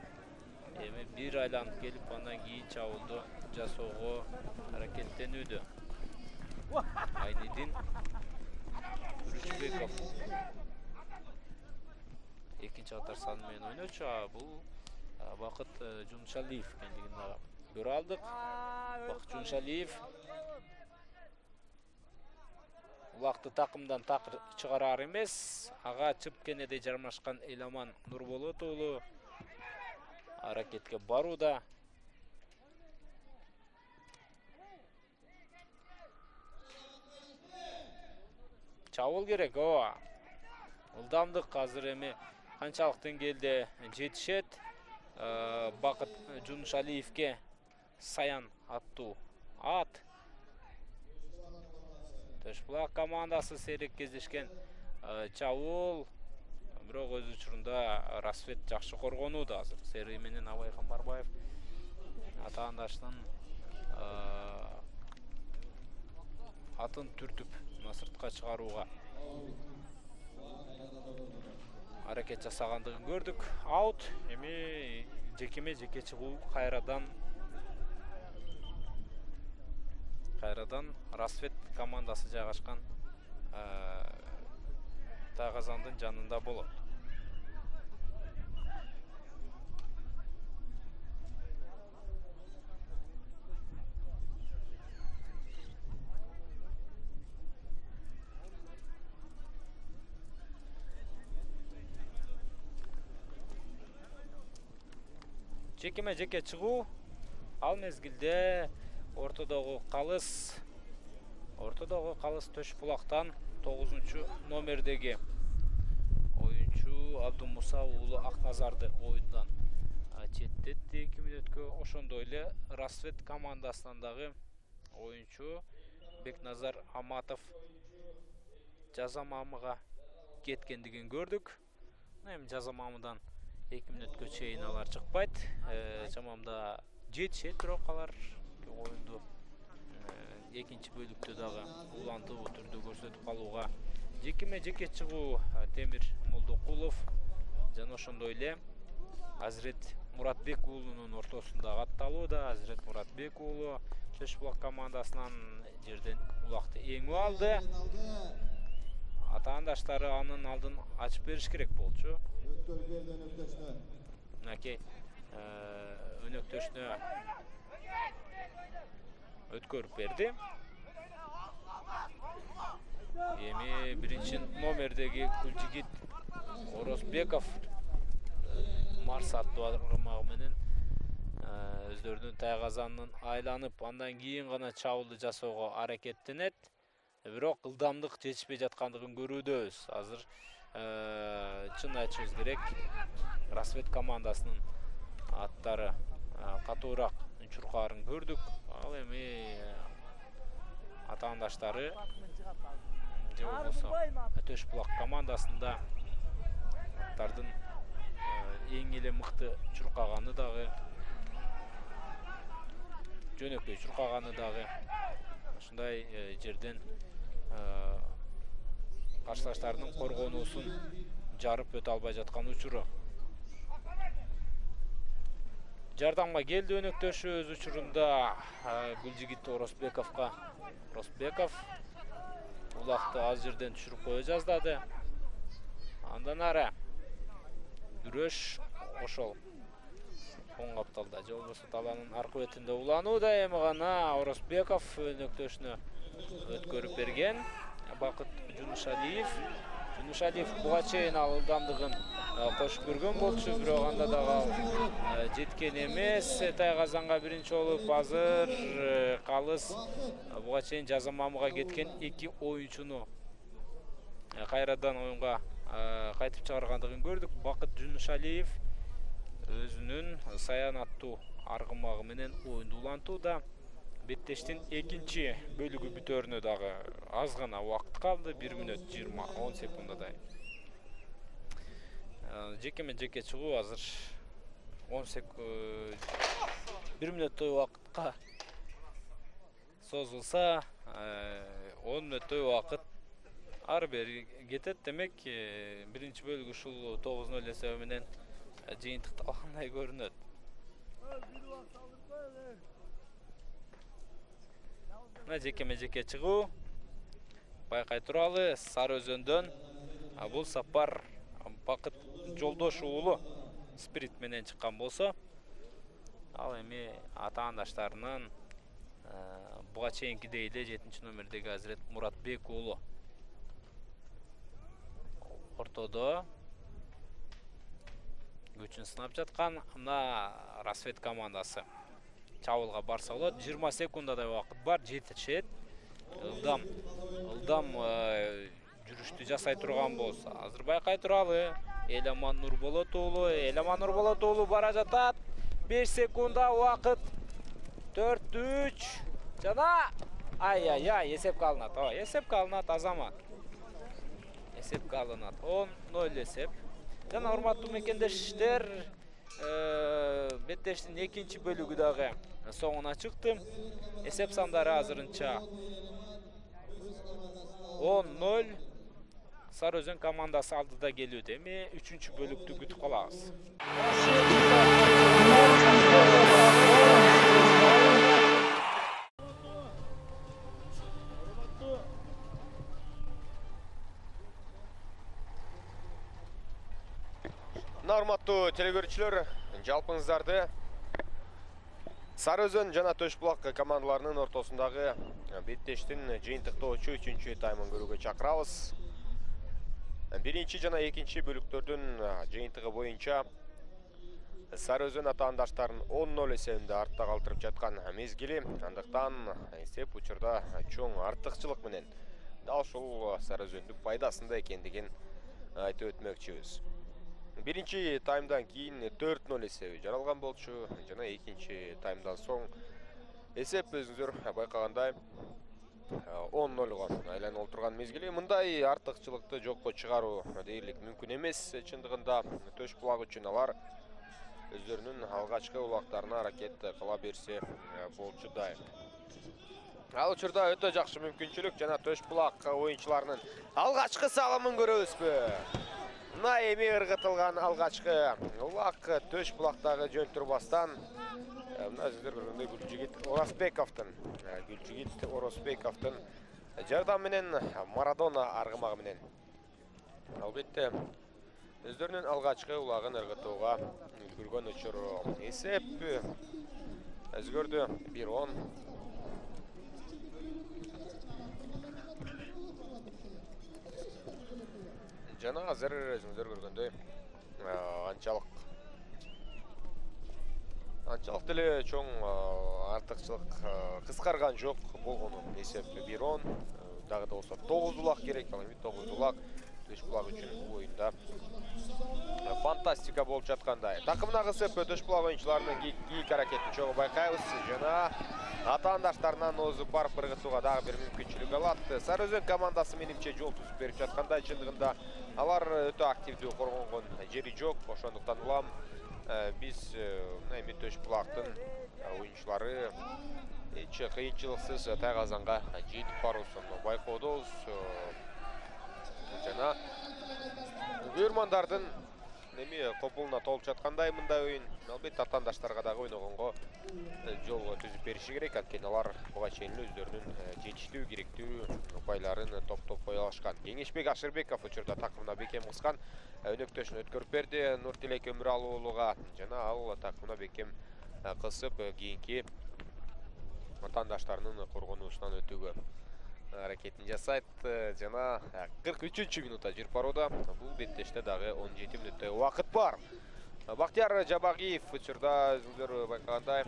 эми бир айланып келип, андан кийин чабуулду жасоого аракеттенүүдө. Айнидин Күрүчбеков экинчи катар саны менен ойночу. Бул Бакыт Жуншалиев экендигин дагы көрө алдык. Бакыт Жуншалиев улакты такымдан такыр чыгарар эмес. Ага чыпкенеде жармашкан Эламан Нурболот уулу аракетке барууда. Чабуул керек, ылдамдык азыр эми канчалык деңгээлде жетишет. Бакыт Жуншалиевке Саян аттуу ат. Төшбулак командасы сейрек кездешкен чабуул. Бирок өз учурунда Рассвет жакшы коргонууда азыр. Сери менен Абай Камбарбаев атаандаштын атын түртүп сыртка чыгарууга аракет жасагандыгын көрдүк. Аут. Эми жекеме жеке чыгуу кайрадан Рассвет командасы жайгашкан Тайгазандын жанында болот. Жекеме жеке чыгуу ал мезгилде ортодогу калыс Төш Булактан 9-номердеги оюнчу Абдумуса уулу Акназарды оюндан четтетти 2 мүнөткө. Ошондой эле Рассвет командасынан дагы оюнчу Бекназар Аматов жаза маамыга кеткендигин көрдүк. Эми жаза маамыдан 2 мүнөткө чейин алар чыкпайт. Чамамда жетишет, бирок алар оюнду экинчи бөлүктө дагы улантуу түрдө көрсөтүп калууга. Жекеме жеке чыгуу Темир Молдокулов жана ошондой эле Азирет Муратбек уулунун ортосунда атталууда. Азирет Муратбек уулу Төш Булак командасынан жерден улакты эңип алды. Атаандаштары анын алдын ачып бериш керек болчу. Мынакей өнөктөшүнө өткөрүп берди. Эми 1-номердеги Гүлжигит Орозбеков Марс аттуу аргымагы менен өздөрүнүн Тайгазанын айланып, андан кийин гана чабуулду жасоого аракеттенет. Бирок ылдамдык жетишпей жаткандыгын көрүүдөбүз. Азыр чын айтышыбыз керек, Рассвет командасынын аттары катуураак чуркаарын көрдүк. Ал эми атаандаштары же болбосо Төш Булак командасында аттардын эң эле мыкты чуркаганы дагы, жөнөкөй чуркаганы дагы ушундай жерден карсылаштарынын коргонуусун жарып өтө албай жаткан учуру. Жардамга келди өнөктөшү өз учурунда Гүлжигит Орозбековго. Орозбеков улакты аз жерден түшүрүп кое жаздады. Андан ары күрөш ошол оң капталда же болбосо талаанын аркы бетинде уланууда. Эми гана Орозбеков өнөктөшүнө өткөрүп берген. Бакыт Жунушалиев буга чейин ал ылдамдыгын кошуп көргөн болчу, бирок анда дагы жеткен эмес. Тайгазанга биринчи болуп азыр калыс буга чейин жаза маамыга кеткен 2 оюнчуну кайрадан оюнга кайтып чыгаргандыгын көрдүк. Бакыт Жунушалиев өзүнүн Саян аттуу аргымагы менен оюнду улантууда. Беттештин экинчи бөлүгү бүтөрүнө дагы аз гана убакыт калды. 1 мүнөт 20-10 секунддай. Жекеме жеке чыгуу азыр 1 мүнөттөй убакытка созулса, 10 мүнөттөй убакыт ары бери кетет. Демек, биринчи бөлүк ушул 9-0 эсеби менен жыйынтыкталгандай көрүнөт. Жекеме жеке чыгуу байкай туралы Сары Өзөндөн бул сапар Бакыт Жолдош уулу спирит менен чыккан болсо, ал эми атаандаштарынан буга чейинкидей эле 7-номердеги Азирет Муратбек уулу ортодо күчүн сынап жаткан. Мына Рассвет командасы чабуулга барса болот. 20 секундадай убакыт бар, жетишет. Ылдам жүрүштү жасай турган болсо, азыр байкай туралы. Эламан Нурболот уулу бара жатат. 5 секунда убакыт. 4-3 жана эсеп калынат. Эсеп калынат Азамат. Эсеп калынат. 10-0 эсеп. Жана урматтуу мекендештер, беттештин экинчи бөлүгү дагы соңуна чыкты. Эсеп сандары азырынча 10-0. Сары Өзөн командасы алдыда келүүдө. Эми 3-бөлүктү күтүп калабыз. Урматтуу телекөрүүчүлөр, жалпыңыздарды Сарыөзөн жана Төшбулак командаларынын ортосундагы беттештин жыйынтыктоочу 3-чү таймын көрүүгө чакырабыз. Биринчи жана экинчи бөлүктөрдүн жыйынтыгы боюнча Сарыөзөн атаандаштарын 10-0 эсебинде артта калтырып жаткан мезгили, андыктан эсеп учурда чоң артыкчылык менен дал ушул Сарыөзөндүн пайдасында экендигин айтып өтмөкчүбүз. Биринчи таймдан кийин 4-0 эсеби жаралган болчу жана экинчи таймдан соң эсеп өзүңүздөр байкагандай 10-0 айланып отурган мезгили. Мындай артыкчылыкты жокко чыгаруу дээрлик мүмкүн эмес. Чындыгында Төшбулак үчүн алар өздөрүнүн алгачкы улактарына аракет кыла берсе болчу да. Ал учурда өтө жакшы мүмкүнчүлүк жана Төшбулак оюнчуларынын алгачкы салымын көрөбүзбү? Мына эми ыргытылган алгачкы улак Төшбулактагы жөн турбастан мына сиздер көргөндөй Гүлчүгит Оросбековдун жардамы менен Марадона аргымагы менен албетте өздөрүнүн алгачкы улагын ыргытууга үлгүргөн учур. Эсеп өзгөрдү 1-10. Жана азыр өзүңүздөр көргөндөй анчалык деле чоң артыкчылык кыскарган жок болгону эсеп 1-10. Дагы да болсо 9 улак керек. Ал эми 9 улак Төшбулак үчүн бул оюнда фантастика болуп жаткандай. Такымына кысып Төшбулак оюнчуларынын кийик аракетин чогуу байкайбыз жана атаандаштарынан озуп барып ыргытууга дагы бир мүмкүнчүлүк алат. Сарыөзөн командасы менимче жол түзүп берип жаткандай, чындыгында алар өтө активдүү коргонгон жери жок. Ошондуктан улам биз эми Төшбулактын оюнчулары эч кыйынчылыксыз тайгазанга жетип баруусун байкоодобуз. Жана көрөрмандардын эми копулуна толуп жаткандай мындай оюн албетте атаандаштарга дагы ойногонго жол түзүп бериши керек. Анткени алар буга чейин өздөрүнүн жетиштүү керектүү упайларын топтоп кое алышкан. Кеңешбек Ашырбеков учурда такымына бекем кыскан өнөктөшүн өткөрүп берди Нуртилек Өмүралы уулуга жана ал такымына бекем кысып кийинки атаандаштарынын коргонуусунан өтүүгө аракетин жасайт жана 43-мүнутта жүрүп барууда. Бул беттеште дагы 17 мүнөттөй убакыт бар. Бактияр Жабагиев учурда өзүңүздөр байкагандай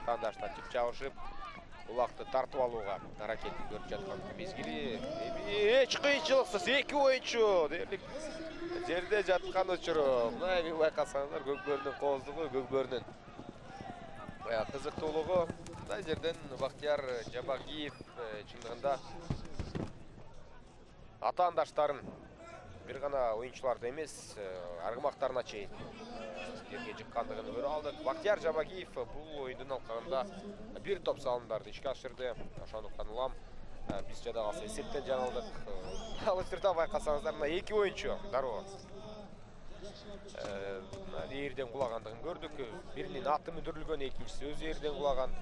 атаандаштар жабышып улакты тартып алууга аракетин көрүп жаткан мезгили. Эч кыйынчылыксыз эки оюнчу дээрлик жерде жаткан учуру. Мына эми байкасаңыздар көкбөрүнүн кооздугу, көкбөрүнүн кызыктуулугу. Мындай жерден Бактияр Жабагиев чындыгында атаандаштарын бир гана оюнчуларды эмес, аргымактарына чейин жерге жыккандыгын көрө алдык. Бактияр Жабагиев бул оюндун алкагында бир топ салымдарды ишке ашырды. Ошондуктан улам биз жада калса эсептен жаңылдык. Ал учурда байкасаңыздар мына эки оюнчу дароо ээрден кулагандыгын көрдүк. Биринин аты мүдүрүлгөн, экинчиси өзү ээрден кулаган.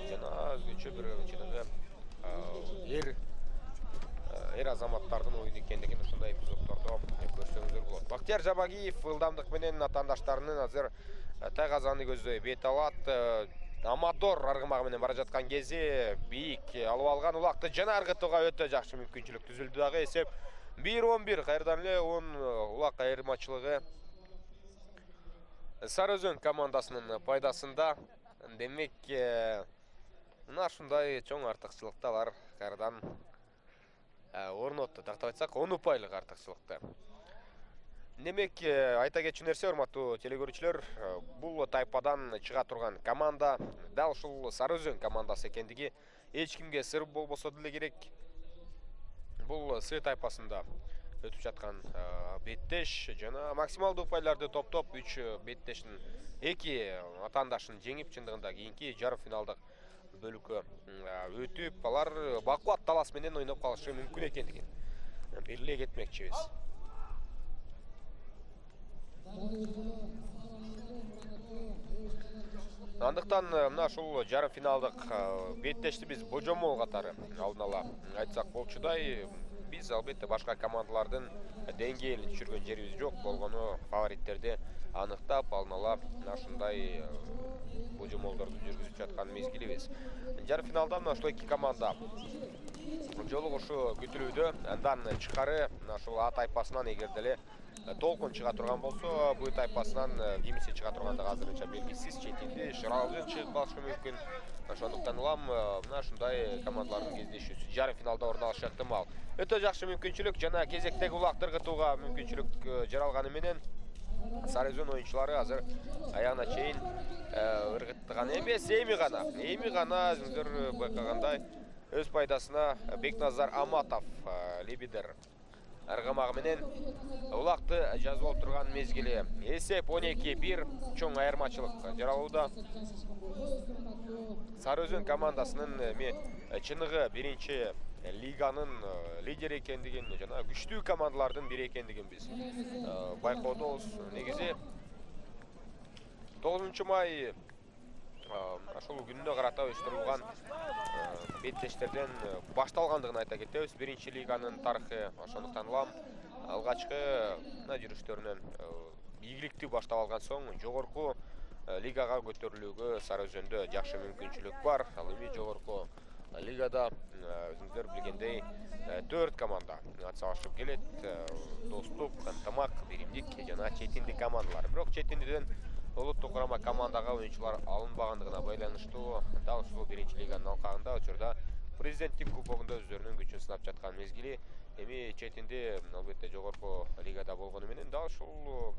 Жана өзгөчө бир эр азаматтардын оюну экендигин ушундай эпизоддордо көрсөңүздөр болот. Бактияр Жабагиев ылдамдык менен атаандаштарынын азыр тайгазаны көздөй бет алат. Амадор аргымагы менен бара жаткан кезде бийик алып алган улакты жана ыргытууга өтө жакшы мүмкүнчүлүк түзүлдү дагы. Эсеп 1-11. Кайрадан эле 10 улак айырмачылыгы Сарыөзөн командасынын пайдасында. Демек, мына ушундай чоң артыкчылыкты алар кайрадан орнотту. Тактап айтсак, 10 упайлык артыкчылыкты. Демек, айта кетчү нерсе, урматтуу телекөрүүчүлөр, бул тайпадан чыга турган команда дал ушул Сарыөзөн командасы экендиги эч кимге сыр болбосо деле керек. Бул Сы тайпасында өтүп жаткан беттеш жана максималдуу упайларды топтоп 3 беттештин 2 атаандашын жеңип, чындыгында кийинки жарым финалдык бөлүккө өтүп, алар бакубат талас менен ойноп калышы мүмкүн экендигин белгилей кетмекчибиз. Андыктан мына ушул жарым финалдык беттешти биз божомол катары алдын ала айтсак болчудай. Биз албетте башка командалардын деңгээлин түшүргөн жерибиз жок болгону фавориттерди аныктап алдын ала мына ушундай божомолдорду жүргүзүп жаткан мезгилибиз. Жарым финалда мына ушул эки команда жолугушу күтүлүүдө. Андан тышкары мына ушул А тайпасынан эгер деле толкун чыга турган болсо, Б тайпасынан кимиси чыга тургандыгы азырынча белгисиз. Четинди Шыралгын чыгып калышы мүмкүн. Ошондуктан улам мына ушундай командалардын кездешүүсү жарым финалда орун алышы ыктымал. Өтө жакшы мүмкүнчүлүк жана кезектеги улакты ыргытууга мүмкүнчүлүк жаралганы менен Сары Өзөн оюнчулары азыр аягына чейин ыргыттыган эмес, эми гана өзүңүздөр байкагандай өз пайдасына Бекназар Аматов лидер ыргамагы менен улакты жазып отурган мезгили. Эсеп 12-1 чоң айырмачылык жаралууда. Сары Өзөн командасынын чыныгы биринчи лиганын лидери экендигин жана күчтүү командалардын бири экендигин биз байкоодобуз. Негизи 9 май ошол күнүнө карата уюштурулган беттештерден башталгандыгын айта кетебиз. Биринчи лиганын тарыхы ошондуктан улам алгачкы жүрүштөрүнөн ийгиликтүү баштап алган соң жогорку лигага көтөрүлүүгө Сары Өзөндө жакшы мүмкүнчүлүк бар. Ал эми жогорку лигада өзүңүздөр билгендей 4 команда атсалышып келет. Достук, Ынтымак, Биримдик жана Четиндик командалар. Бирок Четиндиден улуттук курама командага оюнчулар алынбагандыгына байланыштуу дал ушул биринчи лиганын алкагында учурда президенттик кубогунда өздөрүнүн күчүн сынап жаткан мезгили. Эми Четинди албетте жогорку лигада болгону менен дал ушул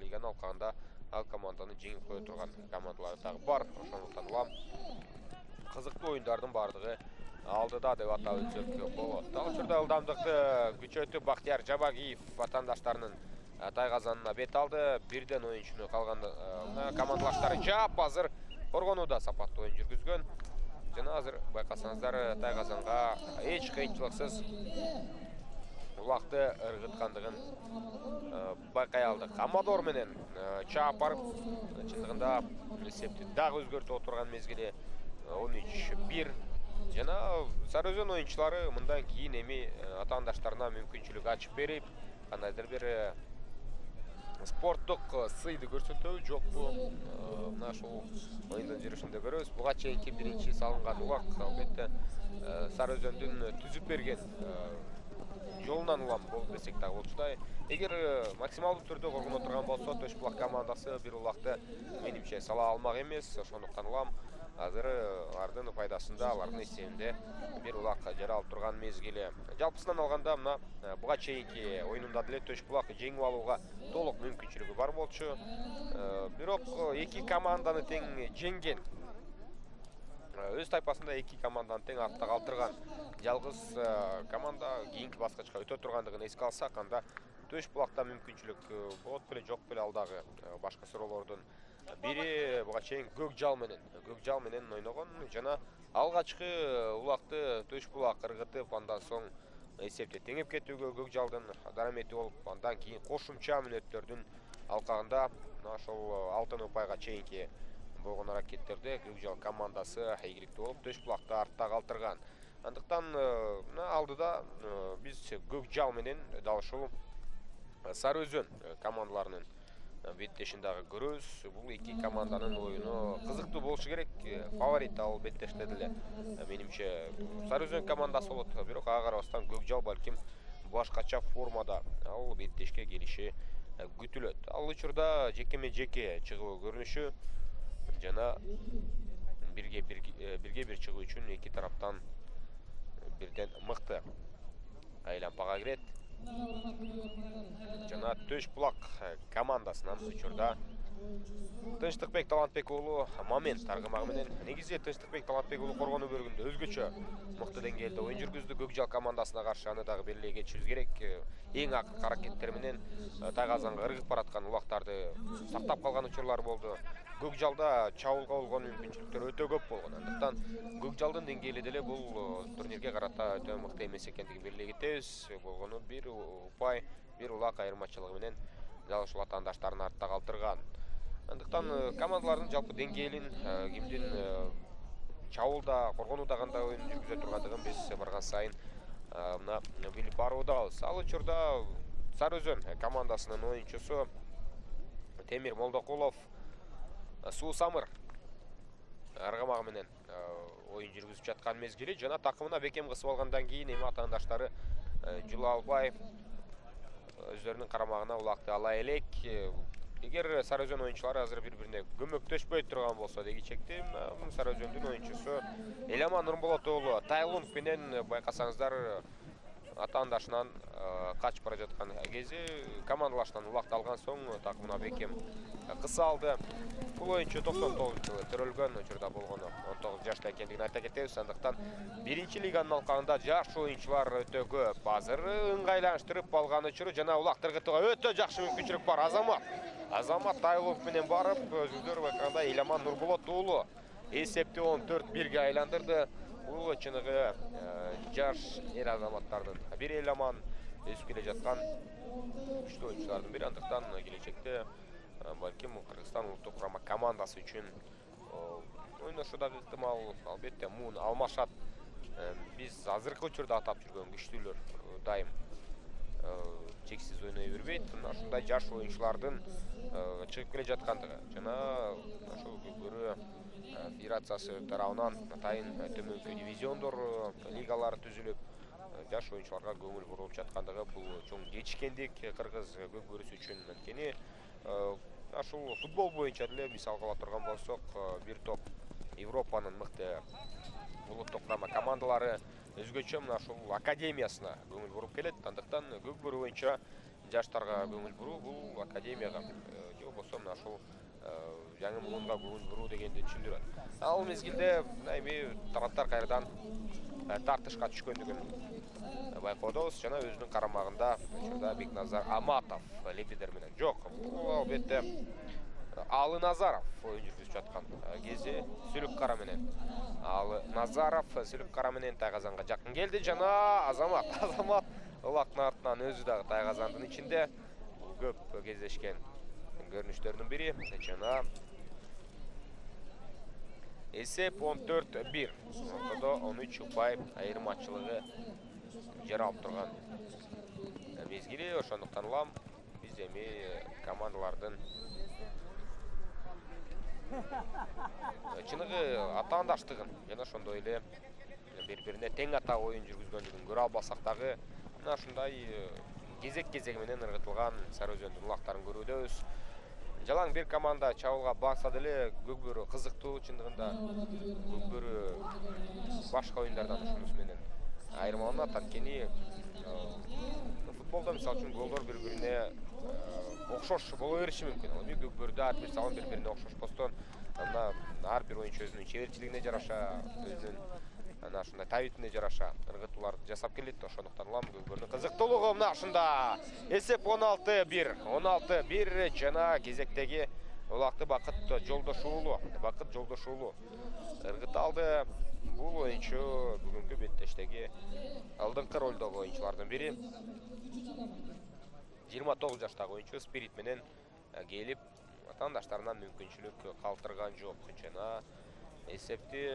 лиганын алкагында ал команданы жеңип кое турган командалар дагы бар. Ошондуктан улам кызыктуу оюндардын баардыгы алдыда деп атап өтсөк болот. Дал учурда ылдамдыкты күчөтүп Бактияр Жабагиев ватандаштарынын тайгазанына бет алды. Бирден оюнчуну калган командалаштары жаап азыр коргонууда сапаттуу оюн жүргүзгөн. Жана азыр байкасаңыздар тайгазанга эч кыйынчылыксыз улакты ыргыткандыгын байкай алдык. Амадор менен чаап барып чындыгында эсепти дагы өзгөртүп отурган мезгили 13-1. Жана Сары Өзөн оюнчулары мындан кийин эми атаандаштарына мүмкүнчүлүк ачып берип, кандайдыр бир спорттук сыйды көрсөтөбү жокпу мына ушул оюндун жүрүшүндө көрөбүз. Буга чейинки биринчи салынган улак албетте Сары Өзөндүн түзүп берген жолунан улам болуп десек дагы болчудай. Эгер максималдуу түрдө коргоно турган болсо, Төш булак командасы бир улакты менимче сала алмак эмес. Ошондуктан улам азыр алардын пайдасында, алардын эсебинде бир улак жаралып турган мезгили. Жалпысынан алганда мына буга чейинки оюнунда деле Төш булак жеңип алууга толук мүмкүнчүлүгү бар болчу. Бирок эки команданы тең жеңген, өз тайпасында эки команданы тең артта калтырган жалгыз команда кийинки баскычка өтө тургандыгын эске алсак, анда Төш булакта мүмкүнчүлүк болот беле жок беле ал дагы башка суроолордун бири. Буга чейин Көкжал менен ойногон жана алгачкы улакты Төш булак ыргытып, андан соң эсепти теңеп кетүүгө Көкжалдын дарамети болуп, андан кийин кошумча мүнөттөрдүн алкагында мына ошол алтын упайга чейинки болгон аракеттерде Көкжал командасы ийгиликтүү болуп, Төш булакты артта калтырган. Андыктан мына алдыда биз Көкжал менен дал ушул Сары Өзөн командаларынын беттешин дагы көрөбүз. Бул эки команданын оюну кызыктуу болушу керек. Фаворит албетте деле менимче Сары Өзөн командасы болот. Бирок ага карабастан Көкжал балким башкача формада ал беттешке келиши күтүлөт. Ал учурда жекеме-жеке чыгуу көрүнүшү жана бирге бир чыгуу үчүн эки тараптан бирден мыкты айлампага кирет. Жана Төш булак командасынан учурда Тынчтыкбек Талантбек уулу момент аргымагы менен. Негизи Тынчтыкбек Талантбек уулу коргонуу бөлүгүндө өзгөчө мыкты деңгээлде оюн жүргүздү. Көкжал командасына каршы аны дагы белгилей кетишибиз керек. Эң акыркы аракеттер менен тайгазанга ыргып бараткан улактарды сактап калган учурлар болду. Көкжалда чабуулга болгон мүмкүнчүлүктөр өтө көп болгон. Андыктан Көкжалдын деңгээли деле бул турнирге карата өтө мыкты эмес экендигин белгилей кетебиз. Болгону бир упай, бир улак айырмачылыгы менен дал ушул атаандаштарын артта калтырган. Андыктан командалардын жалпы деңгээлин, кимдин чабууда, коргонууда кандай оюн жүргүзө тургандыгын биз барган сайын мына билип баруудабыз. Ал учурда Сары Өзөн командасынын оюнчусу Темир Молдокулов Суу Самыр аргамагы менен оюн жүргүзүп жаткан мезгили жана такымына бекем кысып алгандан кийин эми атаандаштары жула албай өздөрүнүн карамагына улакты ала элек. Эгер Сары Өзөн оюнчулары азыр бири-бирине көмөктөшпөй турган болсо деги чекти Сары Өзөндүн оюнчусу Эламан Нурболот уулу Тайлунг менен байкасаңыздар атаандашынан качып бара жаткан кези командалашынан улакты алган соң такымына бекем кыса алды. Бул оюнчу 99-жылы төрөлгөн, учурда болгону 19 жашта экендигин айта кетебиз. Андыктан биринчи лиганын алкагында жаш оюнчулар өтө көп. Азыр ыңгайлаштырып алган учуру жана улактыргытууга өтө жакшы мүмкүнчүлүк бар. Азамат Тайлунг менен барып, өзүңүздөр экранда Эламан Нурболот уулу эсепти 14-1-ге айландырды. Бул чыныгы жаш эр азаматтардын бир Эламан өсүп келе жаткан күчтүү оюнчулардын бири. Андыктан келечекте балким Кыргызстан улуттук курама командасы үчүн ойношуудагы ыктымал албетте муун алмашат. Биз азыркы учурда атап жүргөн күчтүүлөр дайым чексиз ойной бербейт. Ушундай жаш оюнчулардын чыгып келе жаткандыгы жана ошол көкбөрү федерациясы тарабынан атайын төмөнкү дивизиондор лигалары түзүлүп жаш оюнчуларга көңүл бурулуп жаткандыгы бул чоң жетишкендик кыргыз көкбөрүсү үчүн. Анткени ушул футбол боюнча деле мисалга ала турган болсок, бир топ Европанын мыкты улуттук курама командалары өзгөчө мына ушул академиясына көңүл буруп келет. Андыктан көкбөрү боюнча жаштарга көңүл буруу бул академияга же болбосо мына ушул жаңы муунга көңүл буруу дегенди түшүндүрөт. Ал мезгилде эми тараптар кайрадан тартышка түшкөндүгүн байкоодобуз жана өзүнүн карамагында учурда Бекназар Аматов лебдер менен жок. Бул албетте Алы Назаров оюн жүргүзүп жаткан кези Сүлүк Кара менен. Алы Назаров Сүлүк Кара менен тайгазанга жакын келди жана Азамат улактын артынан өзү дагы тайгазандын ичинде көп кездешкен көрүнүштөрдүн бири жана эсеп 14-1. Ортодо 13 упай айырмачылыгы жаралып турган мезгили. Ошондуктан улам биз эми командалардын чыныгы атаандаштыгын жана ошондой эле бири-бирине тең ата оюн жүргүзгөндүгүн көрө албасак дагы мына ушундай кезек-кезеги менен ыргытылган Сары Өзөндүн улактарын көрүүдөбүз. Жалаң бир команда чабуулга барса деле көкбөрү кызыктуу чындыгында. Көкбөрү башка оюндардан ушунусу менен айырмаланат. Анткени футболдо мисалы үчүн голдор бири-бирине окшош боло бериши мүмкүн. Ал эми көкбөрүдө ар бир салым бири-бирине окшошпостон мына ар бир оюнчу өзүнүн чеберчилигине жараша, өзүнүн ана ушундай табитине жараша ыргытууларды жасап келет. Ошондуктан улам көкбөрүнүн кызыктуулугу мына ушунда. Эсеп 16-1. 16-1 жана кезектеги улакты Бакыт Жолдошуулу ыргыталды. Бул оюнчу бүгүнкү беттештеги алдыңкы ролдогу оюнчулардын бири. 29 жаштагы оюнчу спирит менен келип атаандаштарынан мүмкүнчүлүк калтырган жок жана эсепти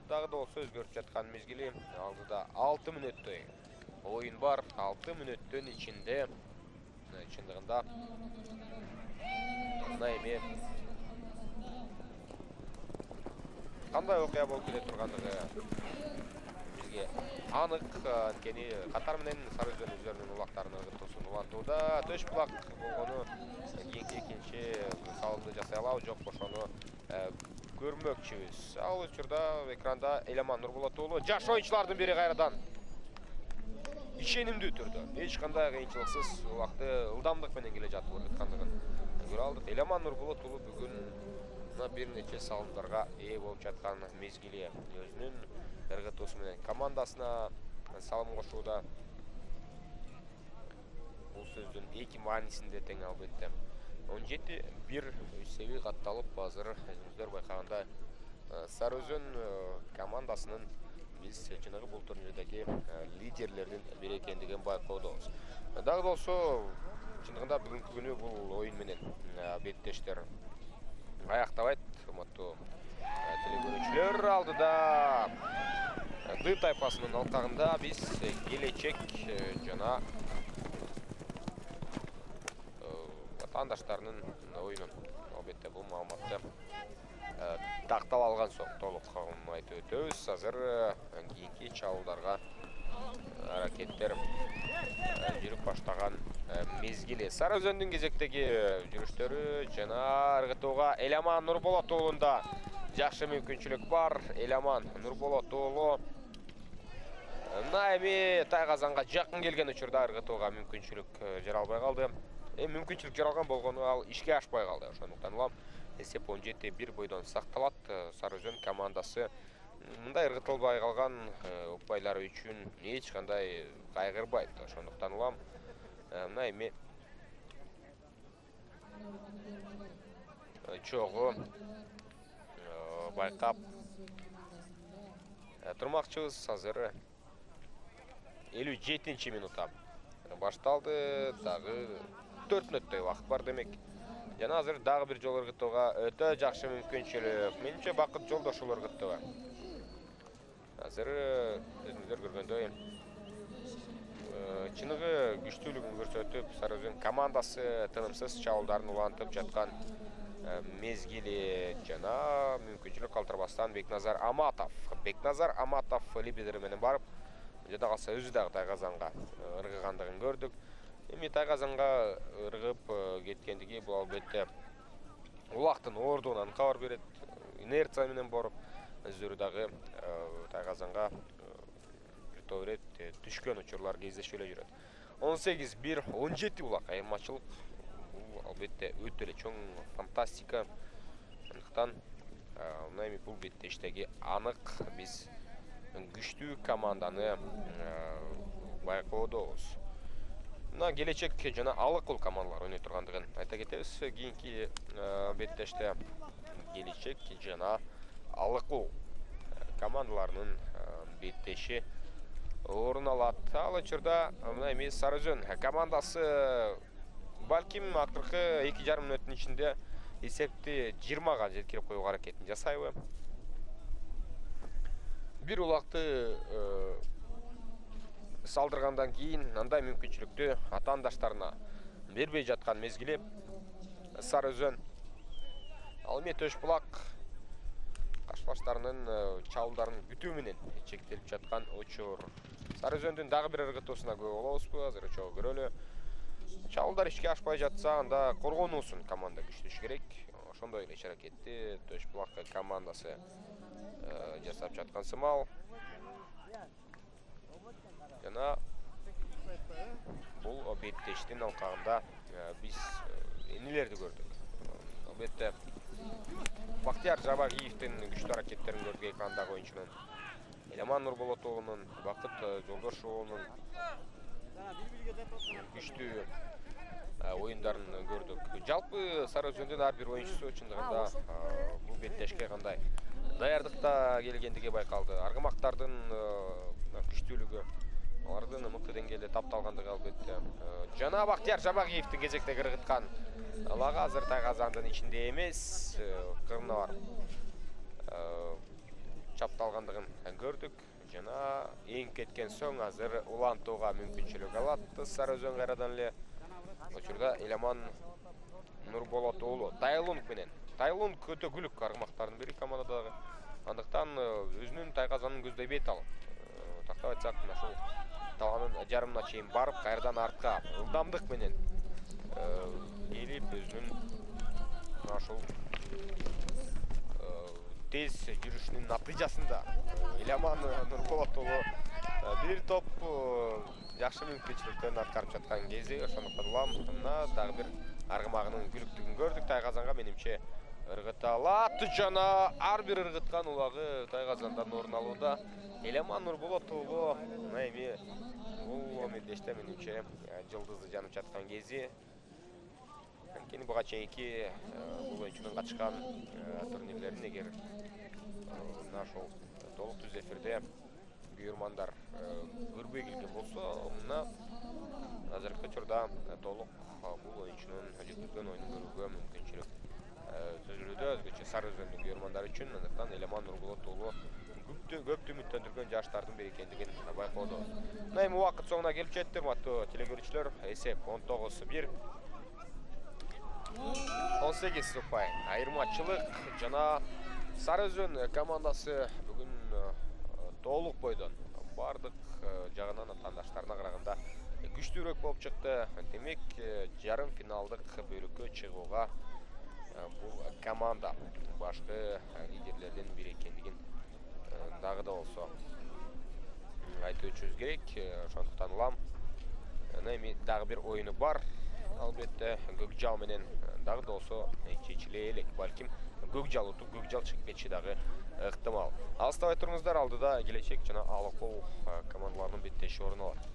дагы да болсо өзгөртүп жаткан мезгили. Алдыда 6 мүнөттөй оюн бар. 6 мүнөттөн ичинде чындыгында мына эми кандай окуя болуп келе тургандыгы бизге анык. Анткени катар менен Сары Өзөн өздөрүнүн улактарын ыргытуусун улантууда. Төш булак болгону кийинки экинчи салымды жасай алабы жок ошону көрмөкчүбүз. Ал учурда экранда Эламан Нурболот уулу жаш оюнчулардын бири кайрадан ишенимдүү түрдө эч кандай кыйынчылыксыз улакты ылдамдык менен келе жатып ыргыткандыгын көрө алдык. Эламан Нурболот уулу бүгүн бир нече салымдарга ээ болуп жаткан мезгили. Өзүнүн ыргытуусу менен командасына салым кошууда. Бул сөздүн эки маанисинде тең албетте. 17-1 эсеби катталып азыр өзүңүздөр байкагандай Сары Өзөн командасынын биз чыныгы бул турнирдеги лидерлердин бири экендигин байкоодобуз. Дагы болсо чындыгында бүгүнкү күнү бул оюн менен беттештер аяқтабайт. Уматтуу телекөрүүчүлөр алдыда Ды тайпасынын алкагында биз келечек жана ватандаштарынын оюнун албетте бул маалыматты тактап алган соң толук айтып өтөбүз. Азыр кийинки чалууларга аракеттер жүрүп баштаган мезгили. Сары Өзөндүн кезектеги жүрүштөрү жана ыргытууга Эламан Нурболот уулунда жакшы мүмкүнчүлүк бар. Эламан Нурболот уулу эми Тайгазанга жакын келген учурда ыргытууга мүмкүнчүлүк жаралбай калды. Мүмкүнчүлүк жаралган болгону ал ишке ашпай калды. Ошондуктан улам эсеп 17-1 бойдон сакталат. Сары Өзөн командасы мындай ыргытылбай калган укпайлары үчүн эч кандай кайгырбайт. Ошондуктан улам мына эми чогуу байкап турмакчыбыз. Азыр 57 минутта башталды. Дагы 4 мүнөттөй убакыт бар демек. Жана азыр дагы бир жолу ыргытууга өтө жакшы мүмкүнчүлүк. Менимче Бакыт Жолдошул ыргытты. Азыр өзүңүздөр көргөндөй чыныгы күчтүүлүгүн көрсөтүп, Сары Өзөн командасы тынымсыз чабуулдарын улантып жаткан мезгили жана мүмкүнчүлүк калтырбастан Бекназар Аматов лидери менен барып, жада калса өзү дагы Тайгазанга ыргыгандыгын көрдүк. Эми Тайгазанга ыргып кеткендиги бул албетте улактын оордуунан кабар берет. Инерция менен барып, өздөрү дагы Тайгазанга бир топ ирет түшкөн учурлар кездешип эле жүрөт. 18-1, 17 улак айырмачылык. Бул албетте өтө эле чоң фантастика. Андыктан мына эми бул беттештеги анык биз күчтүү команданы байкоодобуз. Мына келечек жана алыкул командалар ойной тургандыгын айта кетебиз. Кийинки беттеште келечек жана алыкул командаларынын беттеши орун алат. Ал учурда мына эми Сары Өзөн командасы балким акыркы 2,5 мүнөттүн ичинде эсепти 20-га жеткирип коюуга аракетин жасайбы. Бир улакты салдыргандан кийин андай мүмкүнчүлүктү атаандаштарына бербей жаткан мезгили Сары Өзөн. Ал эми Төш Булак кашпаштарынын чабуулдарын күтүү менен чектелип жаткан учур. Сары Өзөндүн дагы бир ыргытуусуна күбө болобузбу? Азыр чогуу көрөлү. Чабуулдар ишке ашпай жатса, анда коргонуусун команда күчтүш керек. Ошондой эле аракетти Төш Булак командасы жасап жаткан сымал. Жана бул беттештин алкагында биз эмнелерди көрдүк? Албетте Бактияр Жабагиевдин күчтүү аракеттерин көрдүк экрандагы оюнчунун. Эламан Нурболот уулунун, Бакыт Жолдош уулунун күчтүү оюндарын көрдүк. Жалпы Сары Өзөндүн ар бир оюнчусу чындыгында бул беттешке кандай даярдыкта келгендиги байкалды. Аргымактардын күчтүүлүгү, алардын мыкты деңгээлде тапталгандыгы албетте. Жана Бактияр Жабагиевдин кезектеги ыргыткан алага азыр Тайгазандын ичинде эмес, кырына барып чапталгандыгын көрдүк. Жана эң кеткен соң азыр улантууга мүмкүнчүлүк алат Сары Өзөн кайрадан эле. Учурда Эламан Нурболот уулу Тайлунг менен. Тайлунг өтө күлүк аргымактардын бири командадагы. Андыктан өзүнүн Тайгазанын көздөй бет алып, тактап айтсак, мына ушул таланын жарымына чейин барып, кайрадан артка ылдамдык менен келип, өзүнүн мына ушул тез жүрүшүнүн натыйжасында Эламан Нурболот уулу бир топ жакшы мүмкүнчүлүктөрүн аткарып жаткан кези. Ошондуктан улам мына дагы бир аргымагынын күлүктүгүн көрдүк. Тайгазанга менимче ыргыта алат жана ар бир ыргыткан улагы Тайгазандан орун алууда. Эламан Нурболот уулу мына эми бул мелдеште менимче жылдызы жанып жаткан кези. Анткени буга чейинки бул оюнчунун катышкан турнирлерин эгер мына ошол толук түз эфирде күйөрмандар көрбөй келген болсо, мына азыркы учурда толук бул оюнчунун жүктөгөн оюнун көрүүгө мүмкүнчүлүк түзүлүүдө өзгөчө Сары Өзөндүн көрөрмандары үчүн, андыктан Эламан Нурбулат уулу көптү үмүттөндүргөн жаштардын бири экендигин байкоодо. Мына эми убакыт соңуна келип жетти, урматтуу телекөрүүчүлөр. Эсеп 19-1. 18 ұпай. Айырмачылык жана Сары Өзөн командасы бүгүн толук бойдон бардык жагынан атаандаштарына караганда күчтүүрөөк болуп чыкты. Демек, жарым финалдык бөлүккө чыгууга бул команда башкы лидерлерден бири экендигин дагы да болсо айтып өтүшүбүз керек. Ошондуктан улам эми дагы бир оюну бар. Албетте Көкжал менен дагы да болсо чечиле элек. Балким Көкжал утуп Көкжал чыгып кетиши дагы ыктымал. Алыстабай туруңуздар, алдыда келечек жана Алакол командаларынын беттеши орун алат.